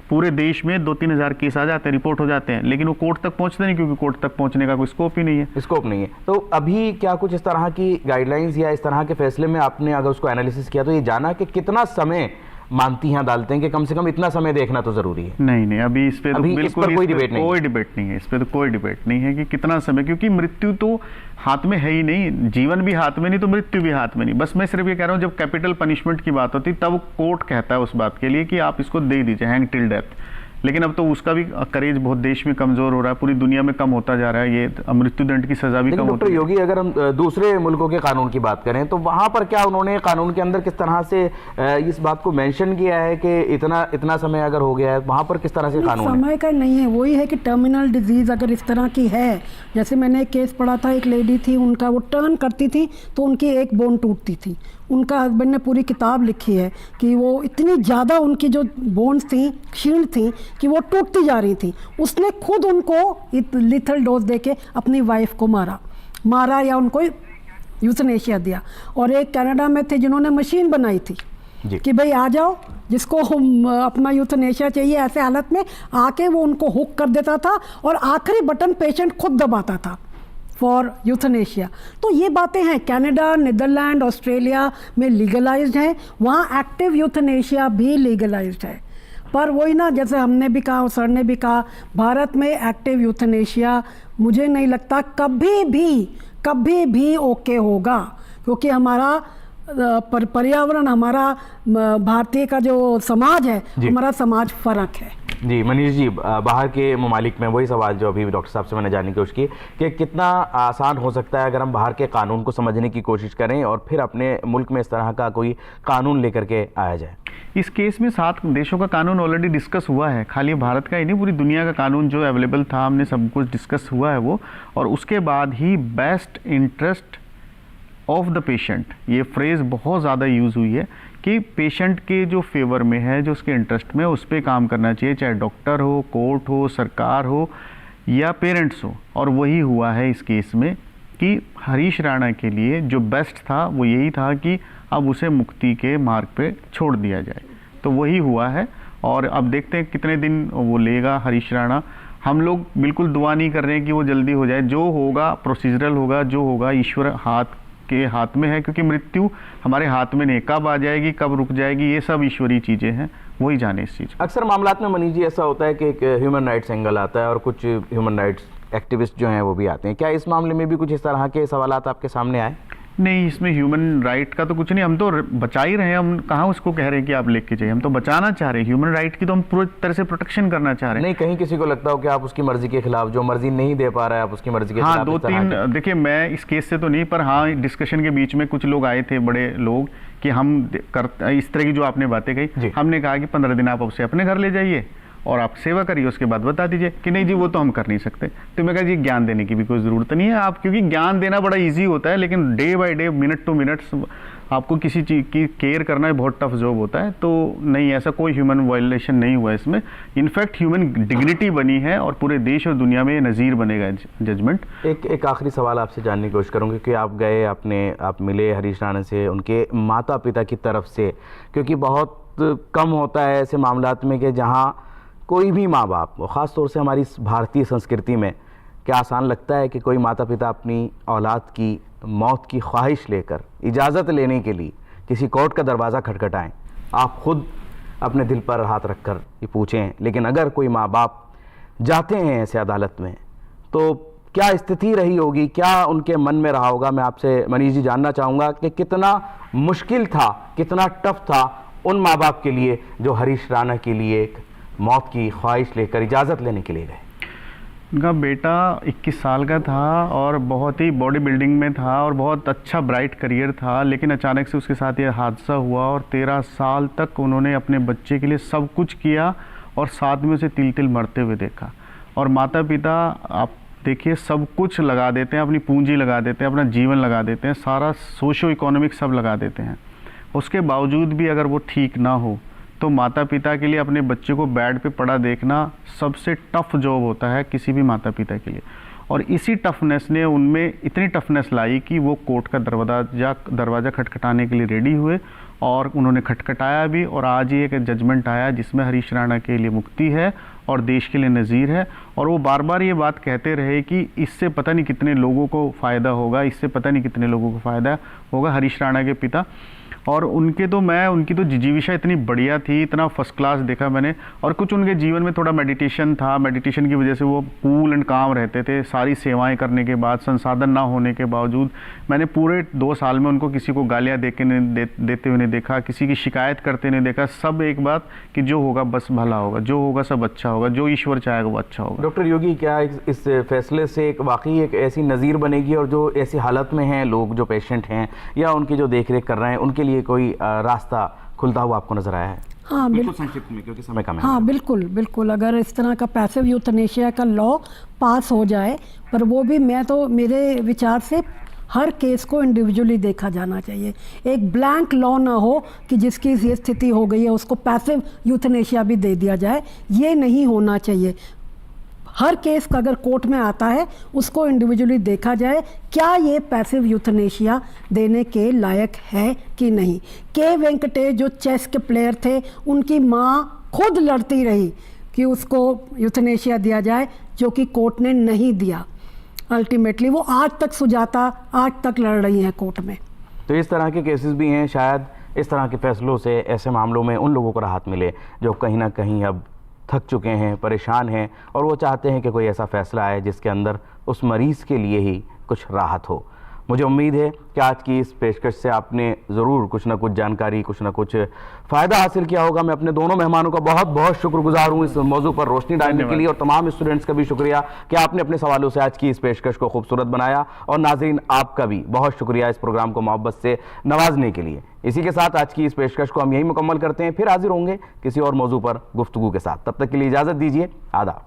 पूरे देश में 2-3 हज़ार केस आ जाते हैं, रिपोर्ट हो जाते हैं, लेकिन वो कोर्ट तक पहुंचते नहीं, क्योंकि कोर्ट तक पहुंचने का कोई स्कोप ही नहीं है। स्कोप नहीं है। तो अभी क्या कुछ इस तरह की गाइडलाइंस या इस तरह के फैसले में आपने अगर उसको एनालिसिस किया तो ये जाना कि कितना समय मानती हैं अदालतें कि कम से कम इतना समय देखना तो जरूरी है? नहीं, अभी इस पे तो अभी इस बिल्कुल पर कोई डिबेट नहीं है। कोई डिबेट नहीं है, इस पे तो कोई डिबेट नहीं है कि कितना समय, क्योंकि मृत्यु तो हाथ में है ही नहीं, जीवन भी हाथ में नहीं तो मृत्यु भी हाथ में नहीं। बस मैं सिर्फ ये कह रहा हूँ, जब कैपिटल पनिशमेंट की बात होती तब कोर्ट कहता है उस बात के लिए कि आप इसको दे दीजिए, हैंग टिल डेथ। लेकिन अब तो उसका भी करेज बहुत देश में कमजोर हो रहा है, पूरी दुनिया में कम होता जा रहा है, ये मृत्युदंड की सजा भी कम होती है। डॉक्टर योगी, अगर हम दूसरे मुल्कों के कानून की बात करें तो वहां पर क्या उन्होंने कानून के अंदर किस तरह से इस बात को मेंशन किया है कि इतना समय अगर हो गया है, वहां पर किस तरह से कानून है? समय का नहीं है, वही है कि टर्मिनल डिजीज अगर इस तरह की है, जैसे मैंने एक केस पढ़ा था, एक लेडी थी, उनका वो टर्न करती थी तो उनकी एक बोन टूटती थी। उनका हस्बैंड ने पूरी किताब लिखी है कि वो इतनी ज़्यादा उनकी जो बोन्स थी क्षीण थी कि वो टूटती जा रही थी। उसने खुद उनको लिथल डोज देके अपनी वाइफ को मारा या उनको यूथनेशिया दिया। और एक कनाडा में थे जिन्होंने मशीन बनाई थी कि भाई आ जाओ, जिसको अपना यूथनेशिया चाहिए ऐसे हालत में आके वो उनको हुक कर देता था और आखिरी बटन पेशेंट खुद दबाता था फॉर यूथनेशिया। तो ये बातें हैं, कनाडा, नीदरलैंड, ऑस्ट्रेलिया में लीगलाइज्ड है, वहाँ एक्टिव यूथनेशिया भी लीगलाइज्ड है। पर वही ना, जैसे हमने भी कहा और सर ने भी कहा, भारत में एक्टिव यूथनेशिया मुझे नहीं लगता कभी भी ओके होगा, क्योंकि हमारा पर्यावरण, हमारा भारतीय का जो समाज है, हमारा समाज फर्क है। जी मनीष जी, बाहर के ममालिक में वही सवाल जो अभी डॉक्टर साहब से मैंने जानने की कोशिश की कि कितना आसान हो सकता है अगर हम बाहर के कानून को समझने की कोशिश करें और फिर अपने मुल्क में इस तरह का कोई कानून लेकर के आया जाए। इस केस में 7 देशों का कानून ऑलरेडी डिस्कस हुआ है, खाली भारत का ही नहीं, पूरी दुनिया का कानून जो अवेलेबल था, हमने सब कुछ डिस्कस हुआ है वो। और उसके बाद ही best interest of the patient, ये फ्रेज़ बहुत ज़्यादा यूज़ हुई है कि पेशेंट के जो फेवर में है, जो उसके इंटरेस्ट में, उस पर काम करना चाहिए, चाहे डॉक्टर हो, कोर्ट हो, सरकार हो या पेरेंट्स हो। और वही हुआ है इस केस में कि हरीश राणा के लिए जो बेस्ट था वो यही था कि अब उसे मुक्ति के मार्ग पे छोड़ दिया जाए। तो वही हुआ है और अब देखते हैं कितने दिन वो लेगा हरीश राणा। हम लोग बिल्कुल दुआ नहीं कर रहे हैं कि वो जल्दी हो जाए, जो होगा प्रोसीजरल होगा, जो होगा ईश्वर के हाथ में है, क्योंकि मृत्यु हमारे हाथ में नहीं, कब आ जाएगी कब रुक जाएगी ये सब ईश्वरीय चीज़ें हैं, वही जाने इस चीज़। अक्सर मामलात में मनीष जी ऐसा होता है कि एक ह्यूमन राइट्स एंगल आता है और कुछ ह्यूमन राइट्स एक्टिविस्ट जो हैं वो भी आते हैं, क्या इस मामले में भी कुछ इस तरह के सवालात आपके सामने आए? नहीं, इसमें ह्यूमन राइट का तो कुछ नहीं, हम तो बचा ही रहे हैं, हम कहाँ उसको कह रहे हैं कि आप लेके जाइए, हम तो बचाना चाह रहे हैं। ह्यूमन राइट की तो हम पूरी तरह से प्रोटेक्शन करना चाह रहे हैं। नहीं, कहीं किसी को लगता हो कि आप उसकी मर्जी के खिलाफ, जो मर्जी नहीं दे पा रहा है आप उसकी मर्जी के खिलाफ। हाँ, 2-3 देखिए, मैं इस केस से तो नहीं, पर हाँ डिस्कशन के बीच में कुछ लोग आए थे, बड़े लोग, कि हम इस तरह की जो आपने बातें कही, हमने कहा कि 15 दिन आप उसे अपने घर ले जाइए और आप सेवा करिए, उसके बाद बता दीजिए कि नहीं जी वो तो हम कर नहीं सकते। तो मैं कहा जी ज्ञान देने की भी कोई ज़रूरत नहीं है आप, क्योंकि ज्ञान देना बड़ा इजी होता है, लेकिन day by day, minute to minute आपको किसी चीज़ की केयर करना बहुत टफ जॉब होता है। तो नहीं, ऐसा कोई ह्यूमन वायलेशन नहीं हुआ इसमें, इनफैक्ट ह्यूमन डिग्निटी बनी है और पूरे देश और दुनिया में नज़ीर बनेगा जजमेंट। एक आखिरी सवाल आपसे जानने की कोशिश करूँगी कि आप गए, आप मिले हरीश राणा से, उनके माता पिता की तरफ से, क्योंकि बहुत कम होता है ऐसे मामलात में कि जहाँ कोई भी माँ बाप, ख़ास तौर से हमारी भारतीय संस्कृति में क्या आसान लगता है कि कोई माता पिता अपनी औलाद की मौत की ख्वाहिश लेकर इजाज़त लेने के लिए किसी कोर्ट का दरवाज़ा खटखटाएं, आप खुद अपने दिल पर हाथ रखकर ये पूछें। लेकिन अगर कोई माँ बाप जाते हैं ऐसे अदालत में तो क्या स्थिति रही होगी, क्या उनके मन में रहा होगा? मैं आपसे मनीष जी जानना चाहूँगा कि कितना मुश्किल था, कितना टफ था उन माँ बाप के लिए जो हरीश राणा के लिए एक मौत की ख्वाहिश लेकर इजाज़त लेने के लिए गए। उनका बेटा 21 साल का था और बहुत ही बॉडी बिल्डिंग में था और बहुत अच्छा ब्राइट करियर था, लेकिन अचानक से उसके साथ ये हादसा हुआ और 13 साल तक उन्होंने अपने बच्चे के लिए सब कुछ किया और साथ में उसे तिल तिल मरते हुए देखा। और माता पिता आप देखिए सब कुछ लगा देते हैं, अपनी पूंजी लगा देते हैं, अपना जीवन लगा देते हैं, सारा सोशो इकोनॉमिक सब लगा देते हैं। उसके बावजूद भी अगर वो ठीक ना हो तो माता पिता के लिए अपने बच्चे को बेड पे पड़ा देखना सबसे टफ जॉब होता है किसी भी माता पिता के लिए। और इसी टफनेस ने उनमें इतनी टफनेस लाई कि वो कोर्ट का दरवाज़ा खटखटाने के लिए रेडी हुए और उन्होंने खटखटाया भी। और आज ही एक जजमेंट आया जिसमें हरीश राणा के लिए मुक्ति है और देश के लिए नज़ीर है। और वो बार बार ये बात कहते रहे कि इससे पता नहीं कितने लोगों को फ़ायदा होगा, इससे पता नहीं कितने लोगों को फ़ायदा होगा। हरीश राणा के पिता और उनकी तो जिजीविषा इतनी बढ़िया थी, इतना फर्स्ट क्लास देखा मैंने। और कुछ उनके जीवन में थोड़ा मेडिटेशन था, मेडिटेशन की वजह से वो कूल एंड काम रहते थे। सारी सेवाएं करने के बाद, संसाधन ना होने के बावजूद, मैंने पूरे 2 साल में उनको किसी को गालियाँ देते हुए नहीं देखा, किसी की शिकायत करते नहीं देखा। सब एक बात कि जो होगा बस भला होगा, जो होगा सब अच्छा होगा, जो ईश्वर चाहेगा वो अच्छा होगा। डॉक्टर योगी, क्या इस फैसले से वाकई एक ऐसी नज़ीर बनेगी और जो ऐसी हालत में हैं लोग, जो पेशेंट हैं या उनकी जो देख रेख कर रहे हैं, उनके लिए कोई रास्ता खुलता हुआ आपको नजर आया है? हाँ बिल्कुल संक्षिप्त में, क्योंकि समय कम है। हाँ बिल्कुल, अगर इस तरह का पैसिव यूथनेशिया का लॉ पास हो जाए, पर वो भी मेरे विचार से हर केस को इंडिविजुअली देखा जाना चाहिए। एक ब्लैंक लॉ ना हो कि जिसकी ये स्थिति हो गई है उसको पैसिव यूथनेशिया भी दे दिया जाए, ये नहीं होना चाहिए। हर केस का अगर कोर्ट में आता है उसको इंडिविजुअली देखा जाए, क्या ये पैसिव यूथनेशिया देने के लायक है कि नहीं। के वेंकटेश जो चेस के प्लेयर थे, उनकी माँ खुद लड़ती रही कि उसको यूथनेशिया दिया जाए, जो कि कोर्ट ने नहीं दिया। अल्टीमेटली वो आज तक सुजाता आज तक लड़ रही हैं कोर्ट में। तो इस तरह के केसेस भी हैं। शायद इस तरह के फैसलों से ऐसे मामलों में उन लोगों को राहत मिले जो कहीं ना कहीं अब थक चुके हैं, परेशान हैं, और वो चाहते हैं कि कोई ऐसा फैसला आए जिसके अंदर उस मरीज़ के लिए ही कुछ राहत हो। मुझे उम्मीद है कि आज की इस पेशकश से आपने ज़रूर कुछ ना कुछ जानकारी, कुछ ना कुछ फ़ायदा हासिल किया होगा। मैं अपने दोनों मेहमानों का बहुत बहुत शुक्रगुजार हूँ इस मौजू पर रोशनी डालने के लिए, और तमाम स्टूडेंट्स का भी शुक्रिया कि आपने अपने सवालों से आज की इस पेशकश को खूबसूरत बनाया। और नाज़रीन, आपका भी बहुत शुक्रिया इस प्रोग्राम को मोहब्बत से नवाजने के लिए। इसी के साथ आज की इस पेशकश को हम यही मुकम्मल करते हैं। फिर हाजिर होंगे किसी और मौजू पर गुफ्तगू के साथ। तब तक के लिए इजाज़त दीजिए। आदाब।